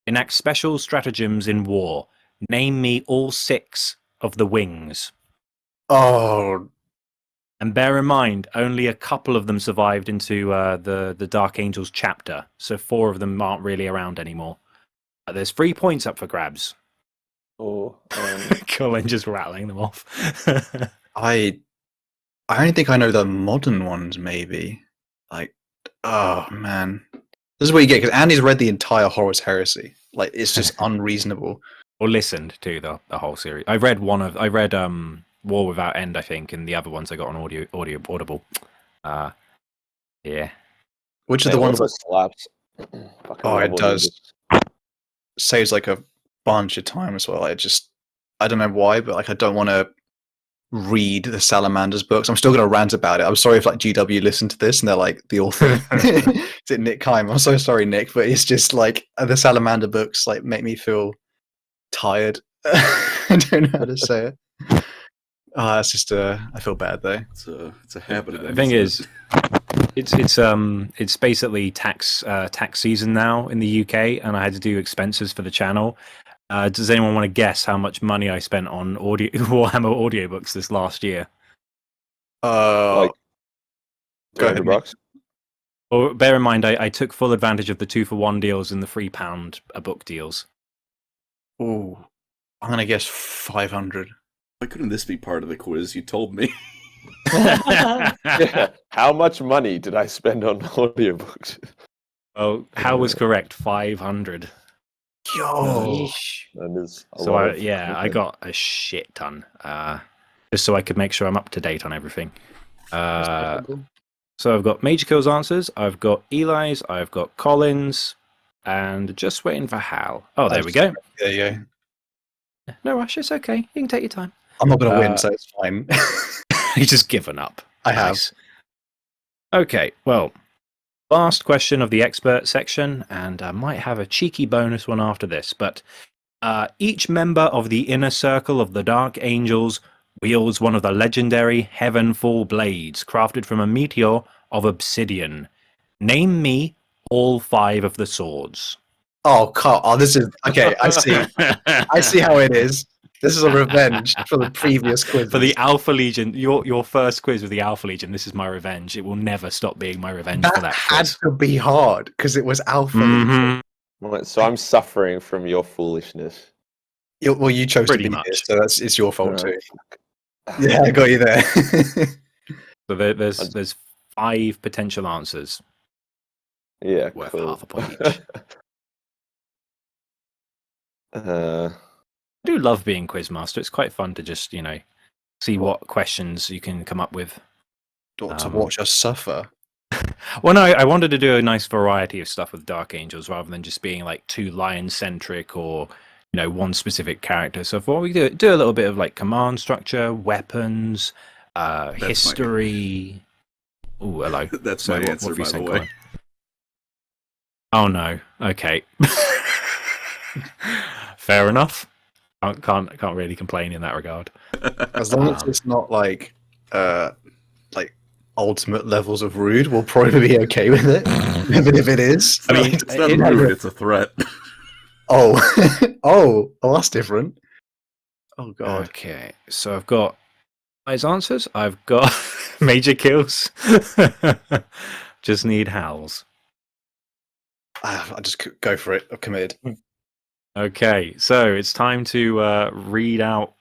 enacts special stratagems in war. Name me all 6 of the wings. Oh, And bear in mind, only a couple of them survived into the Dark Angels chapter, so 4 of them aren't really around anymore. There's 3 points up for grabs. Or Colin just rattling them off. I only think I know the modern ones. Maybe like, oh man, this is what you get because Andy's read the entire Horus Heresy. Like, it's just unreasonable. Or listened to the whole series. I read War Without End, I think, and the other ones I got on Audible. Yeah. Which are the ones that slaps? Oh, it does. Saves like a bunch of time as well. I don't know why, but like I don't want to read the Salamanders books. I'm still going to rant about it. I'm sorry if like GW listened to this and they're like the author. Is it Nick Kime? I'm so sorry, Nick, but it's just like the Salamander books like make me feel tired. I don't know how to say it. It's just I feel bad though. It's a habit of The thing is, it's basically tax season now in the UK, and I had to do expenses for the channel. Does anyone want to guess how much money I spent on Warhammer audiobooks this last year? Like Go ahead, $200. Well, bear in mind, I took full advantage of the 2-for-1 deals and the £3 a book deals. Oh, I'm gonna guess 500. Why couldn't this be part of the quiz? You told me. Yeah. How much money did I spend on audiobooks? Oh, Hal was correct, 500. Yo, That is a So lot of I content. got a shit ton, just so I could make sure I'm up to date on everything. So I've got Major Kill's answers, I've got Eli's, I've got Colin's, and just waiting for Hal. Oh, there we go. there you go. No rush, it's okay. You can take your time. I'm not gonna win, so it's fine. He's just given up. I have. Nice. Okay, well, last question of the expert section, and I might have a cheeky bonus one after this, but each member of the inner circle of the Dark Angels wields one of the legendary Heavenfall blades crafted from a meteor of obsidian. Name me all 5 of the swords. Oh, Carl. Oh, this is okay. I see. I see how it is. This is a revenge for the previous quiz. For the Alpha Legion, your first quiz with the Alpha Legion, this is my revenge. It will never stop being my revenge for that had quiz. to be hard because it was Alpha. Mhm. Right, so I'm suffering from your foolishness. Well, you chose Pretty to be much. here, so it's your fault Alright. too. Yeah, I got you there. So there's 5 potential answers Yeah, worth cool. half a point each. Uh, I do love being quizmaster. It's quite fun to just, see what questions you can come up with. To watch us suffer. Well, no, I wanted to do a nice variety of stuff with Dark Angels rather than just being like too lion-centric or, one specific character. So I thought we do a little bit of like command structure, weapons, history. Oh, hello. That's So my what answer, have you by said, the way. Colin? Oh no. Okay. Fair enough. Can't really complain in that regard. As long as it's not like ultimate levels of rude, we'll probably be okay with it. Even if it is. I mean, It's not it- rude, it's a threat. oh, that's different. Oh god. Okay, so I've got I's answers. I've got major kills. Just need howls. I just go for it. I'm committed. Okay, so it's time to read out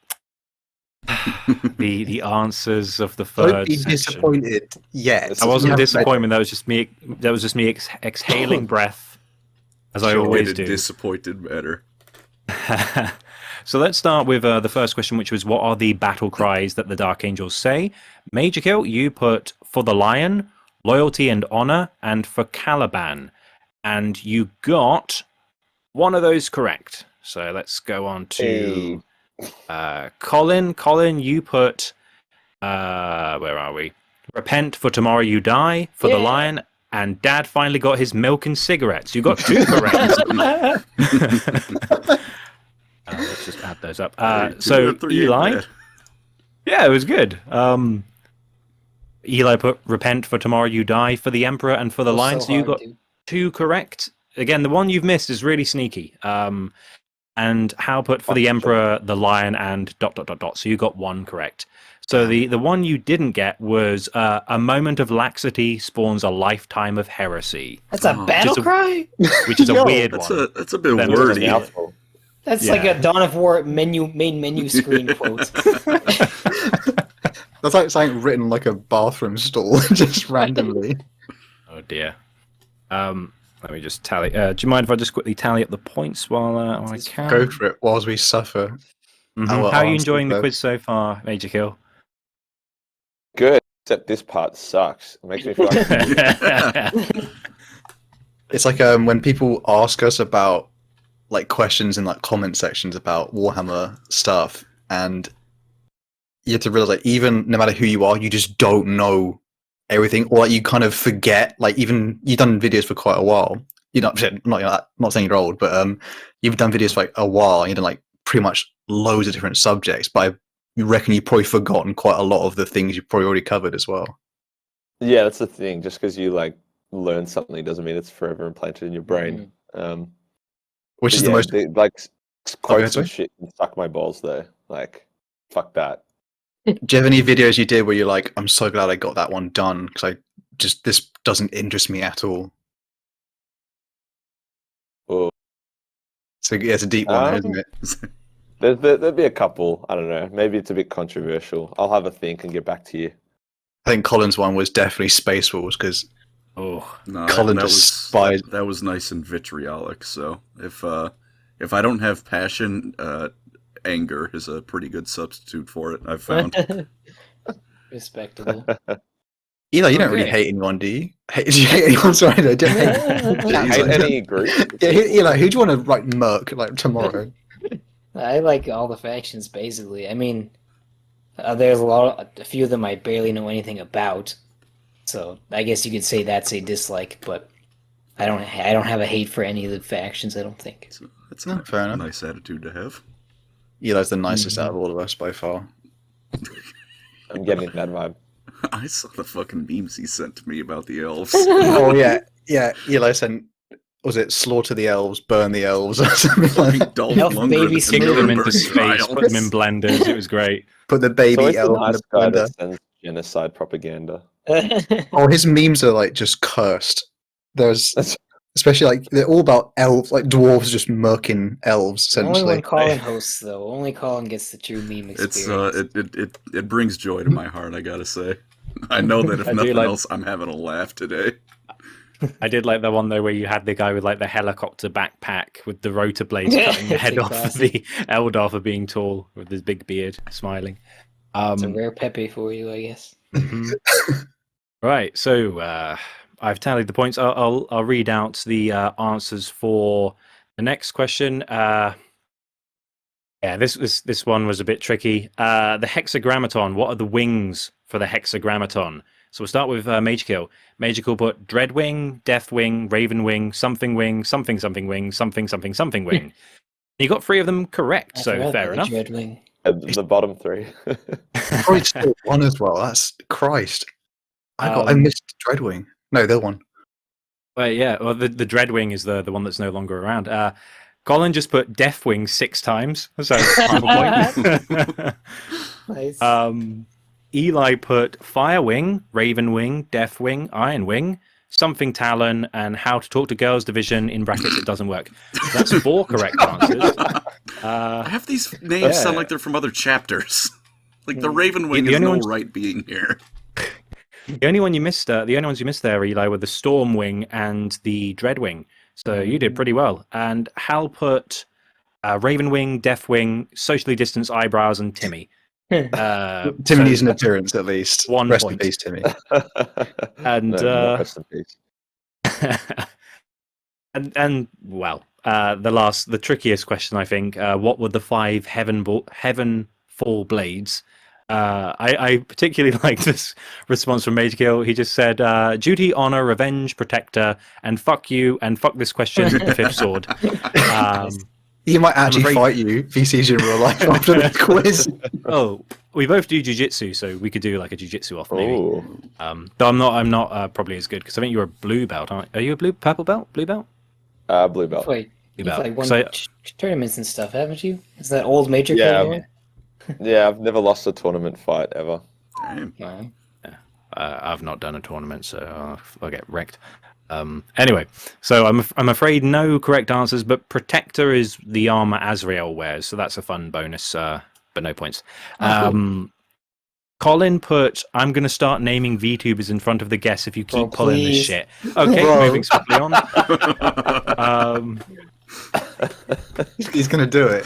the answers of the Don't third be section. disappointed yet. I wasn't You haven't disappointed. That was just me. That was just me exhaling breath, as I Show always in a do. disappointed manner. So let's start with the first question, which was, what are the battle cries that the Dark Angels say? Major Kill, you put for the lion, loyalty and honor, and for Caliban. And you got one of those correct. So let's go on to Colin. Colin, you put, where are we? Repent, for tomorrow you die, for the Yeah. lion, and Dad finally got his milk and cigarettes. You got 2 correct. Let's just add those up. So, 3 and 3 ain't Eli, bad. Yeah, it was good. Eli put repent for tomorrow you die for the Emperor and for the Was Lion. so So you hard, got dude. 2 correct. Again, the one you've missed is really sneaky. And Hal put for the Fuck, Emperor, the Lion, and ... So you got 1 correct. So the one you didn't get was a moment of laxity spawns a lifetime of heresy, That's a Oh. battle Just a- cry? which is a Yo, weird That's one. a bit Then It's a wordy. mouthful. That's Yeah. like a Dawn of War main menu screen quote. That's like something written like a bathroom stall, just randomly. Oh dear. Let me just tally. Do you mind if I just quickly tally up the points while I It's can? Go for it whilst we suffer. Mhm. Our How are you answers enjoying the left. quiz so far, Major Kill? Good, except this part sucks. It makes me feel like It's like when people ask us about like questions in like comment sections about Warhammer stuff, and you have to realize like even no matter who you are, you just don't know everything, or like you kind of forget. Like even you've done videos for quite a while. You're not saying you're old, but you've done videos for like a while. And you've done like pretty much loads of different subjects. But I reckon you've probably forgotten quite a lot of the things you've probably already covered as well. yeah, that's the thing. Just because you like learn something doesn't mean it's forever implanted in your brain. Which But is yeah, the most. quotes sorry? and shit can suck my balls though. Like, fuck that. Do you have any videos you did where you're like, I'm so glad I got that one done because this doesn't interest me at all. Oh, So yeah, it's a deep one, Um, isn't it? there'd be a couple. I don't know. Maybe it's a bit controversial. I'll have a think and get back to you. I think Colin's one was definitely Space Wars because Oh, No, Colin that was despised- that was nice and vitriolic. So if I don't have passion, anger is a pretty good substitute for it. I've found. Respectable. Eli, you don't really Okay. hate anyone, do you? Do you hate anyone? Sorry, no, don't hate. Hate any group. Yeah, Eli, who do you want to like murk like tomorrow? I like all the factions basically. I mean, there's a few of them I barely know anything about, so I guess you could say that's a dislike. But I don't have a hate for any of the factions. I don't think. That's No, a fair enough. nice attitude to have. Eli's the nicest out of all of us by far. I'm getting that vibe. I saw the fucking memes he sent to me about the elves. Oh yeah. Eli sent. Was it slaughter the elves, burn the elves, or something like that? Dolph Elf Lundgren baby at the kick them Nuremberg into space, trials. put them in blenders. It was great. Put the It's baby always the elf in nice the guy blender. that sends genocide propaganda. Oh, his memes are like just cursed. There's especially like they're all about elves, like dwarves just murking elves Only essentially. when Colin hosts, though. Only Colin gets the true meme It's experience. it brings joy to my heart. I gotta say. I know that if I do nothing like- else, I'm having a laugh today. I did like the one though where you had the guy with like the helicopter backpack with the rotor blades cutting the It's head a off of classic. the Eldar for being tall with his big beard, smiling. It's a rare Pepe for you, I guess. Mhm. Right, so I've tallied the points. I'll read out the answers for the next question. Yeah, this one was a bit tricky. The hexagrammaton. What are the wings for the hexagrammaton? So we'll start with Mage Kill. Mage Kill put Dreadwing, Deathwing, Ravenwing, Something Wing, Something Something Wing, Something Something Something Wing. You got 3 of them correct, I so forgot fair about the enough. Dreadwing. The bottom 3. Probably still one as well. That's Christ. I missed Dreadwing. No, the one. Well, yeah, well, the Dreadwing is the one that's no longer around. Colin just put Deathwing 6 times, so half a point. Nice. Eli put Firewing, Ravenwing, Deathwing, Ironwing, Something Talon, and How to Talk to Girls Division in brackets. It doesn't work. So that's 4 correct answers. Half these names sound Yeah. like they're from other chapters. Like the Mm. Ravenwing The has only no ones- right being here. The only ones you missed there, Eli, were the Stormwing and the Dreadwing. So you did pretty well. And Hal put Ravenwing, Deathwing, Socially Distanced Eyebrows, and Timmy. Timmy So- needs an appearance at least. 1 Rest in point. peace, Timmy. And, no, rest in peace. and well, the trickiest question, I think. What were the 5 Heavenfall blades? I particularly like this response from Mage Kill. He just said, "Duty, honor, revenge, protector, and fuck you, and fuck this question, the 5th sword." He might actually afraid- fight you if he sees you in real life after the quiz. Oh, we both do jiu-jitsu, so we could do like a jiu-jitsu off maybe. Oh, Though I'm not probably as good because I think you're a blue belt, aren't you? Are you a purple belt? Blue belt? blue belt. Wait, Blue you've belt. like won 'Cause I- tournaments and stuff, haven't you? Is that old Major Yeah, Kill there? Yeah, I've never lost a tournament fight ever. Damn. No. I've not done a tournament, so I'll get wrecked. Anyway, so I'm afraid no correct answers, but Protector is the armor Azrael wears, so that's a fun bonus, but no points. Colin put, I'm going to start naming VTubers in front of the guests if you keep Bro, pulling this please. shit. Okay, Bro. moving swiftly on. He's gonna do it.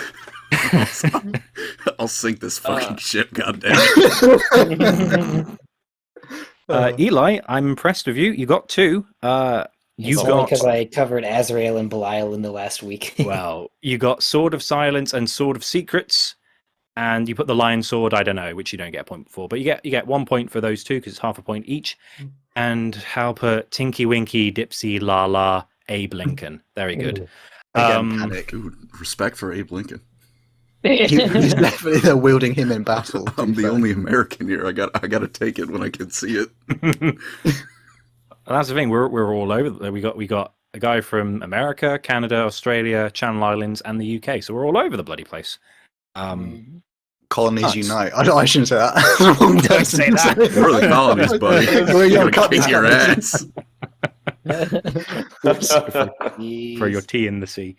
I'll sink this fucking ship, goddamn. Eli, I'm impressed with you. You got 2. You It's only got because I covered Azrael and Belial in the last week. well, you got Sword of Silence and Sword of Secrets, and you put the Lion Sword. I don't know, which you don't get a point for, but you get 1 point for those 2 because it's half a point each. And Hal put Tinky Winky, Dipsy, La La, Abe Lincoln. Very good. Again, panic. Dude, respect for Abe Lincoln. He's definitely they're wielding him in battle. I'm the only American here. I got to take it when I can see it. That's the thing. We're all over. We got a guy from America, Canada, Australia, Channel Islands, and the UK. So we're all over the bloody place. Colonies Nuts. unite. I shouldn't say that. The wrong person say to that. say. We're the colonies, buddy. We're You're gonna cut kick these your colonies. ass. Throw your tea in the sea.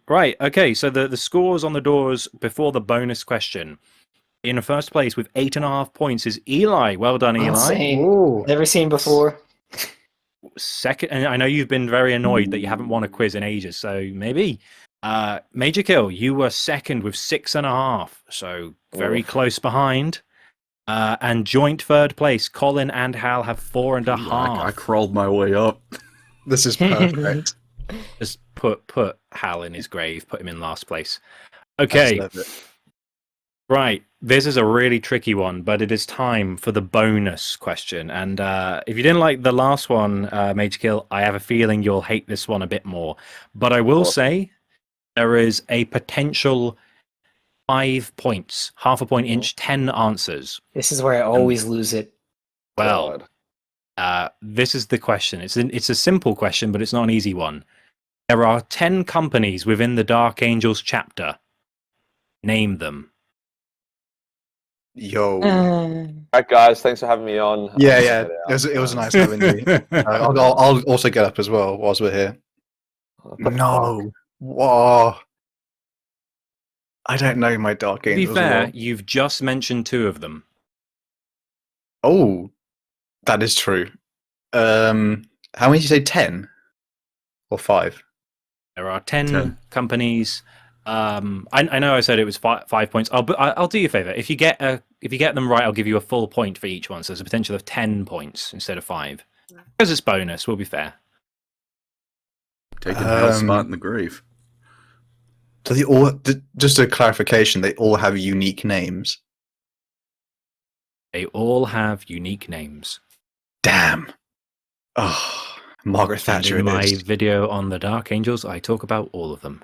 Right. Okay. So the scores on the doors before the bonus question. In first place with 8.5 points is Eli. Well done, Eli. Insane. Never seen before. Second, and I know you've been very annoyed that you haven't won a quiz in ages, so maybe. Major Kill, you were second with 6.5, so very close behind. And joint third place, Colin and Hal have 4.5. I crawled my way up. This is perfect. Just put Hal in his grave, put him in last place. I Okay, deserve it. right. This is a really tricky one, but it is time for the bonus question. And if you didn't like the last one, Major Kill, I have a feeling you'll hate this one a bit more. But I will say there is a potential 5 points, half a point each, 10 answers. This is where I always lose it. Well, this is the question. It's a simple question, but it's not an easy one. There are 10 companies within the Dark Angels chapter. Name them. Yo. Alright, guys, thanks for having me on. Yeah. It was nice having you. I'll also get up as well whilst we're here. No. Whoa. I don't know my Dark To be Angels. fair, well. you've just mentioned 2 of them. Oh, that is true. How many did you say? 10 or 5? There are 10 10. companies. I know I said it was 5 points. I'll do you a favor. If you get them right, I'll give you a full point for each one. So there's a potential of 10 points instead of 5. Because it's bonus, we'll be fair. Taking Hal's spot in the grave. So they all, just a clarification, they all have unique names. They all have unique names. Damn. Oh, Margaret And Thatcher in it my is. video on the Dark Angels, I talk about all of them.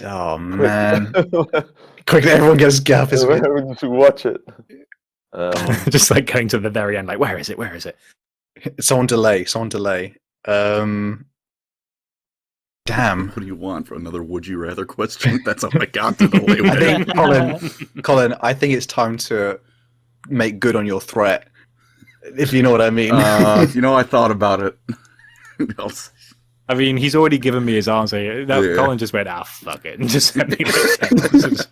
Oh, man. Quick, everyone get up his way. to watch it. Just like going to the very end, like, where is it? Where is it? Someone delay. Damn. What do you want for another would you rather question? That's all I got to the way I with think, Colin, I think it's time to make good on your threat, if you know what I mean. I thought about it. I mean, he's already given me his answer. Colin just went, fuck it, and just sent me those 10 answers.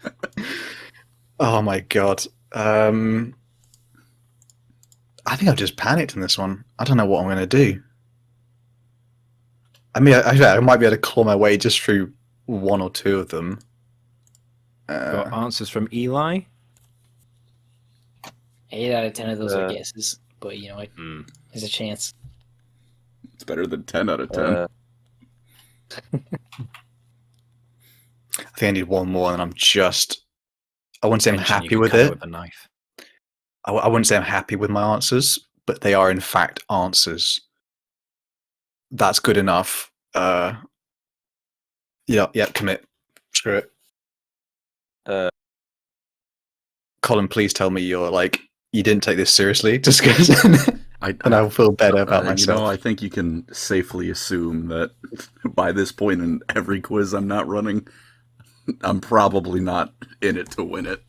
Oh my god. I think I've just panicked in this one. I don't know what I'm going to do. I mean, I might be able to claw my way just through 1 or 2 of them. Got answers from Eli. 8 out of 10 of those are guesses, but you know what? There's a chance. It's better than 10 out of 10. I think I need 1 more, and I'm just. I wouldn't say I'm Mention you happy could with cut it. with a knife. I wouldn't say I'm happy with my answers, but they are in fact answers. That's good enough. Yeah, commit. Screw it. Uh, Colin, please tell me you didn't take this seriously, just because, and I'll feel better about myself. I think you can safely assume that by this point in every quiz I'm not running, I'm probably not in it to win it.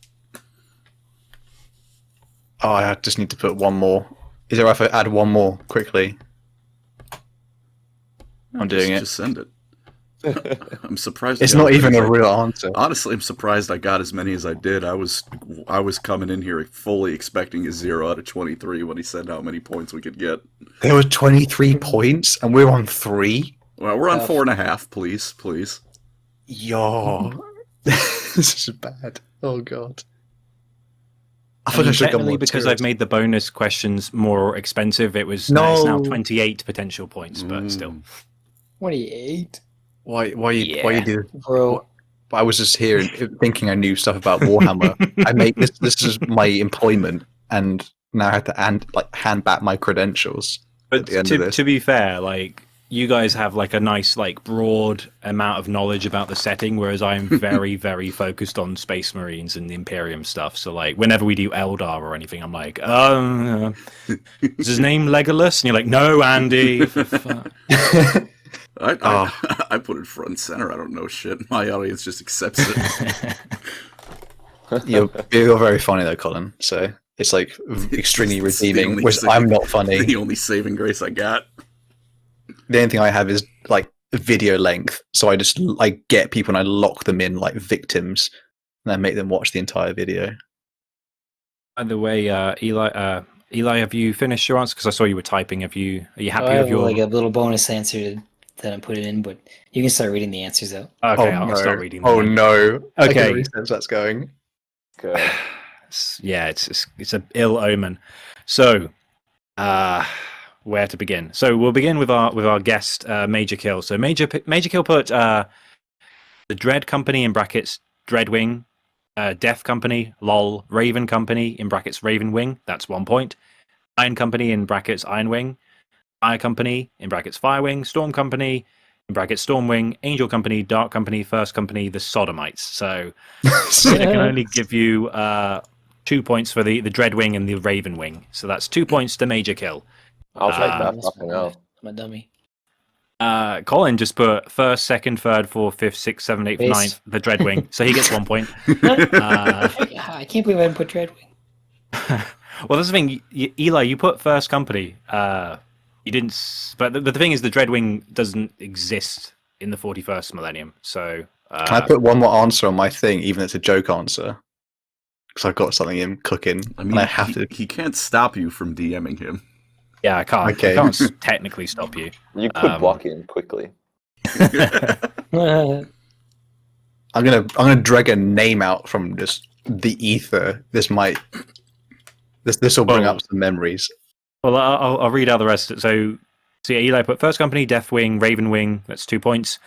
Oh, I just need to put one more. Is it right if I add one more quickly? I'm doing it. Just send it. I'm surprised. It's not even a real answer. Honestly, I'm surprised I got as many as I did. I was coming in here fully expecting a 0 out of 23 when he said how many points we could get. There were 23 points, and we're on 3. Well, we're on 4.5. Please. Yo, this is bad. Oh god. I mean, technically, because I've made the bonus questions more expensive, it's now 28 potential points, but still. 28. Why you do, bro? I was just here thinking I knew stuff about Warhammer. I made this is my employment, and now I have to hand back my credentials. But to be fair, you guys have a nice broad amount of knowledge about the setting, whereas I'm very very focused on Space Marines and the Imperium stuff. So whenever we do Eldar or anything, I'm like, is his name Legolas? And you're like, no, Andy. For fuck. I put it front and center. I don't know shit. My audience just accepts it. You're very funny though, Colin. So it's extremely redeeming. Which I'm not funny. The only saving grace I got. The only thing I have is video length. So I just get people and I lock them in like victims, and I make them watch the entire video. By the way, Eli, have you finished your answer? Because I saw you were typing. Are you happy with your a little bonus answer that I put it in, but you can start reading the answers out. Okay, I'll start reading them. Oh no. Okay. I can that's going. Good. Yeah, it's a ill omen. So, where to begin? So we'll begin with our guest, Major Kill. So Major Kill put the Dread Company in brackets Dreadwing, Death Company, lol, Raven Company in brackets Raven Wing, that's 1 point. Iron Company in brackets Iron Wing, Fire Company in brackets Firewing, Storm Company in brackets Stormwing, Angel Company, Dark Company, First Company, the Sodomites. So I can only give you 2 points for the Dreadwing and the Raven Wing. So that's 2 points to Major Kill. I'll take that. Fucking hell. I'm a dummy. Colin just put first, second, third, fourth, fifth, sixth, seventh, eighth, ninth, the Dreadwing. So he gets 1 point. I can't believe I didn't put Dreadwing. Well, that's the thing, Eli. You put First Company. You didn't, but the thing is, the Dreadwing doesn't exist in the 41st millennium. So can I put one more answer on my thing, even if it's a joke answer? Because I've got something in cooking. I mean, and I have to. He can't stop you from DMing him. Yeah, I can't. Okay. I can't technically stop you. You could block him quickly. I'm gonna drag a name out from just the ether. This will bring up some memories. Well, I'll read out the rest. So yeah, Eli put First Company, Deathwing, Raven Wing. That's 2 points.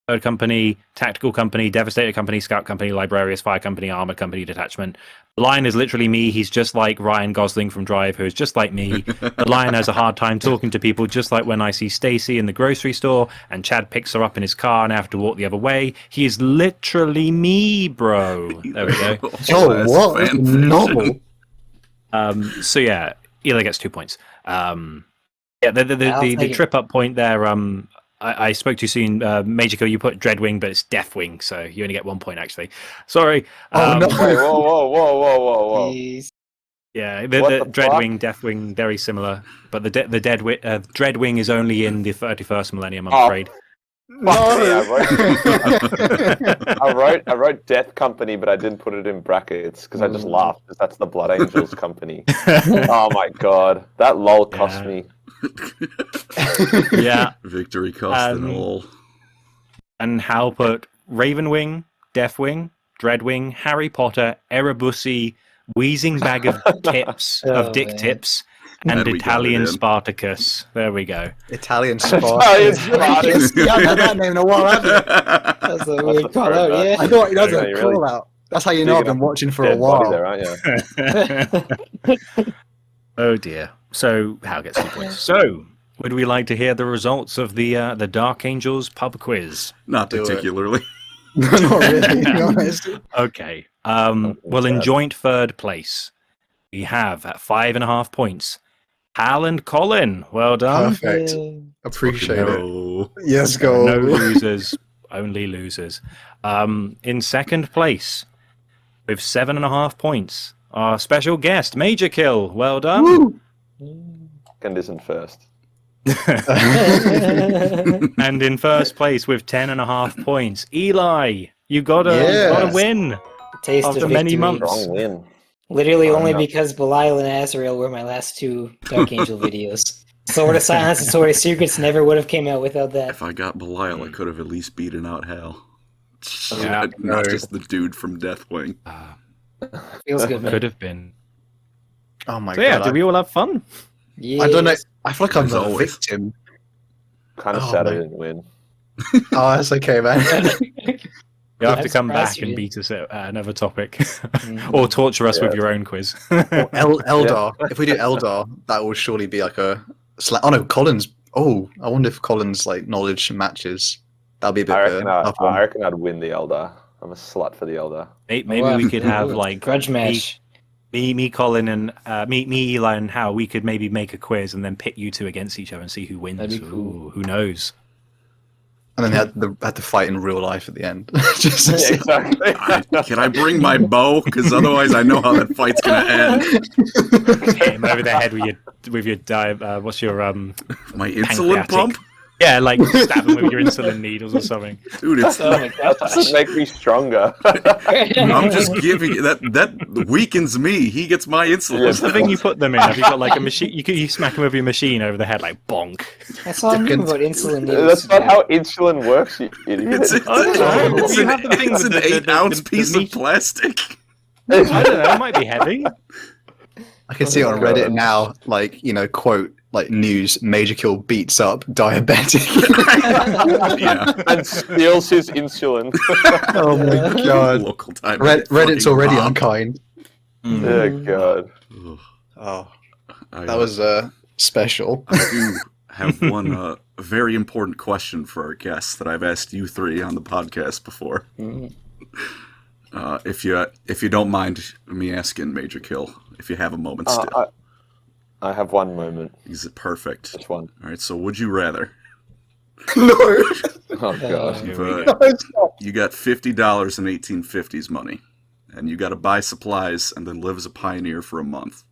Third Company, Tactical Company, Devastator Company, Scout Company, Librarius, Fire Company, Armored Company, Detachment. The Lion is literally me. He's just like Ryan Gosling from Drive, who is just like me. The Lion has a hard time talking to people, just like when I see Stacy in the grocery store and Chad picks her up in his car and I have to walk the other way. He is literally me, bro. There we go. Oh, what? Novel. So yeah, Eli gets 2 points. Yeah, the trip up point there. I spoke too soon. Major Kill, you put Dreadwing, but it's Deathwing, so you only get 1 point actually. Sorry. Oh no! Wait, whoa! Jeez. Yeah, the Dreadwing, Deathwing, very similar, but the Dreadwing is only in the 31st millennium, I'm afraid. No. I wrote Death Company, but I didn't put it in brackets because I just laughed because that's the Blood Angels Company. Oh my god, that lol cost me. Yeah. Victory cost and all. And Hal put Ravenwing, Deathwing, Dreadwing, Harry Potter, Erebusy, Wheezing Bag of Tips, of Dick Tips, and Italian Spartacus. There we go. Italian Spartacus. You haven't had that name in a while, have you? That's a weird call out, yeah. I thought that's a call out. That's how you know I've been watching for a while. There, aren't you? Oh dear. So Hal gets 2 points. So would we like to hear the results of the Dark Angels pub quiz? Not Do it. particularly. Not really, to be honest. Okay. Well, in joint third place, we have at 5.5 points, Hal and Colin. Well done. Perfect. Appreciate it. No. Yes, There are go. no losers, only losers. In second place, with 7.5 points, our special guest, Major Kill. Well done. Woo! Second isn't first. And in first place with 10.5 points, Eli. You gotta Yes. win. Taste After of many victory. months. Strong win. Literally only no. because Belial and Azrael were my last two Dark Angel videos. Sword of Silence and Sword of Secrets never would have came out without that. If I got Belial, I could have at least beaten out Hal. Yeah. Not just the dude from Deathwing. Feels good, man. Could have been. Oh my So yeah, god. did we all have fun? Yes. I don't know. I feel like I'm As the always. victim. Kind of Oh, sad I man. didn't win. Oh, that's okay, man. You have I'm to come surprised back you and didn't. beat us at another topic. Mhm. Or torture us with Yeah. your own quiz. Eldar. If we do Eldar, that will surely be like a. Oh no, Collins. Oh, I wonder if Collins' like knowledge matches. That'll be a bit I of reckon, a tough one. I reckon I'd win the Elder. I'm a slut for the Elder. Maybe Well, we could have ooh, like grudge match. me, Colin, and me, Eli, and Hal. We could maybe make a quiz and then pit you two against each other and see who wins. That'd be cool. Ooh, who knows? And then they had to fight in real life at the end. Just Yeah, exactly. Can I bring my bow? Because otherwise I know how that fight's going to end. Hit him over the head with your what's your My insulin Pancreatic. pump? yeah, like stab him with your insulin needles or something. Dude, it's Oh my That doesn't gosh. make me stronger. I'm just giving that weakens me. He gets my insulin. What's the thing you put them in? Have you got like a machine? You smack him with your machine over the head, like bonk. That's all I knew about insulin needles. That's not how insulin works, you idiot. It's, I don't know. it's You an, have the thing it's with an the 8-ounce the piece meat. of plastic. I don't know. It might be heavy. I can see it on Reddit now, like, quote, like news, Major Kill beats up diabetic. Yeah. And steals his insulin. Oh my god. Local time. Reddit's Fucking already Bob. unkind. Oh, God. Ugh. Oh, I, that was special. I do have one very important question for our guests that I've asked you three on the podcast before. Mhm. If you don't mind me asking, Major Kill, if you have a moment still. I have one moment. Is it perfect? Just one. All right, so would you rather? No. Oh, God. Here we But go. you got $50 in 1850s money, and you got to buy supplies and then live as a pioneer for a month.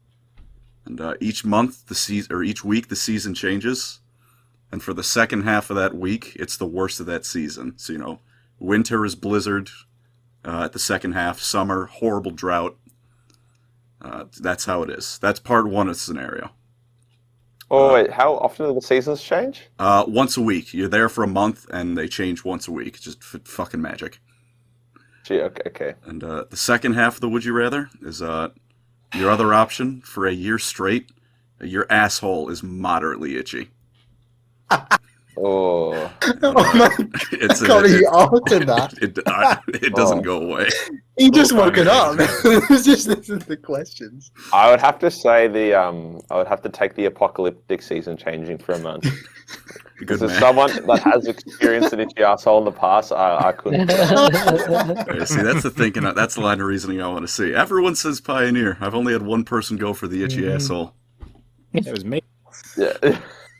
And each month the season, or each week the season changes, and for the second half of that week, it's the worst of that season. So winter is blizzard. At the second half, summer, horrible drought. That's how it is. That's part one of the scenario. Oh, wait. How often do the seasons change? Once a week. You're there for a month, and they change once a week. It's just fucking magic. Gee, okay. And the second half of the Would You Rather is your other option for a year straight. Your asshole is moderately itchy. Oh. Oh my It's god, he answered that. it doesn't go away. He just Oh, woken up. It's just listen to the questions. I would have to say I would have to take the apocalyptic season changing for a month. Good Because as man. someone that has experienced an itchy asshole in the past, I couldn't. Yeah, see, that's the thinking. That's the line of reasoning I want to see. Everyone says pioneer. I've only had one person go for the itchy asshole. It was me. Yeah.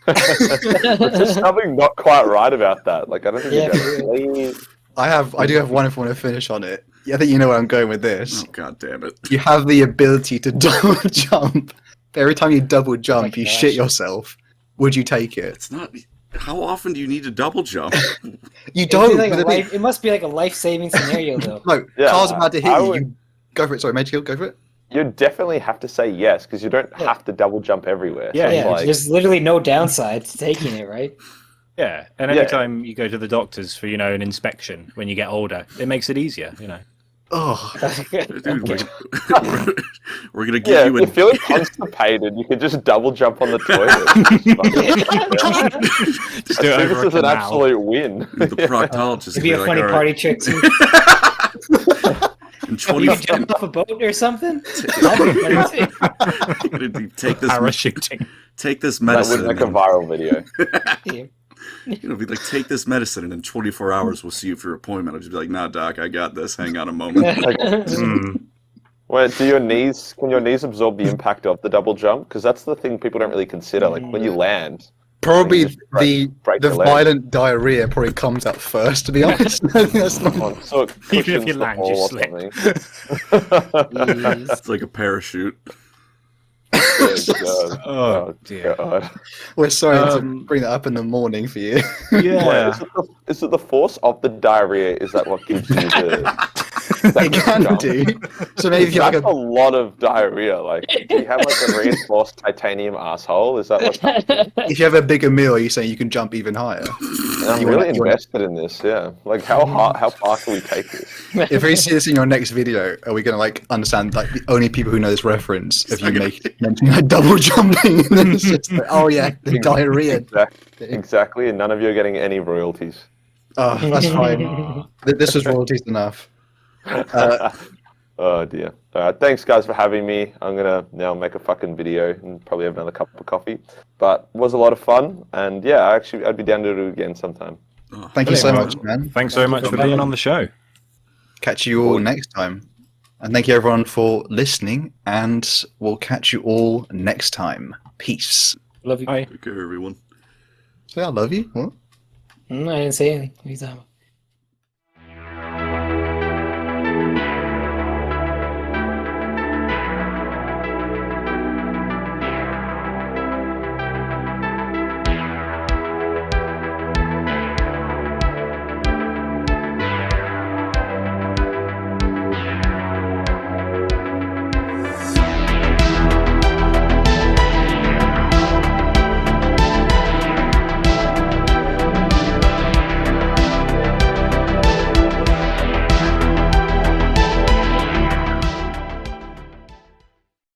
There's just something not quite right about that. Like, I don't think Yeah, you for gotta leave. I do have one if I want to finish on it. Yeah, I think you know where I'm going with this. Oh, god damn it. You have the ability to double jump. Every time you double jump, you gosh. shit yourself. Would you take it? It's not. How often do you need to double jump? You It'd don't. be like with a a big- life, it must be like a life-saving scenario, though. No, Yeah, car's about to hit I you. would- You go for it. Sorry, Major Kill, go for it. You definitely have to say yes, because you don't Yeah. have to double jump everywhere. Yeah, So it's Yeah, like, there's literally no downside to taking it, right? Yeah, and Yeah. anytime you go to the doctors for an inspection when you get older, it makes it easier. Oh, Dude, Okay. we're gonna give yeah, you if you're feeling constipated, you can just double jump on the toilet. Just I do it think over this is a an canal. absolute win. the proctologist. It'd be a like, funny "All right, party trick, too. in 20, You jump off a boat or something? That'd be funny, too. take this Parachuting. take this That medicine. would make a viral video. You know, be like, take this medicine, and in 24 hours we'll see you for your appointment. I'll just be like, nah, doc, I got this. Hang on a moment. Wait, can your knees absorb the impact of the double jump? Because that's the thing people don't really consider. Like when you land, Probably just break the your leg. violent diarrhea probably comes out first, to be honest. That's not... So it Even if cushions you the land, fall you or slip. something. It's like a parachute. God. Oh, dear. God. We're sorry to Um, bring that up in the morning for you. Yeah. Wait, is it the force of the diarrhea? Is that what gives you the? It can jump? do. So maybe if you That's like a lot of diarrhea. Like, do you have like a reinforced titanium asshole? Is that what's happening? if you have a bigger meal, you're saying you can jump even higher. I'm You really wanna- invested in this. Yeah. Like, how far can we take this? If we see this in your next video, are we gonna like understand like the only people who know this reference if you mentioning like double jumping and then it's just like, oh yeah, the diarrhea. Exactly, and none of you are getting any royalties. Oh, that's fine. This was royalties enough. Oh dear. Thanks guys for having me. I'm gonna now make a fucking video and probably have another cup of coffee. But it was a lot of fun, and yeah, I'd be down to do it again sometime. Thank you so Brilliant. much, man. Thanks so much for being on the show. Catch you all next time. And thank you everyone for listening, and we'll catch you all next time. Peace. Love you. Bye. Take care, everyone. Say I love you. What? I didn't say anything. What are you talking about?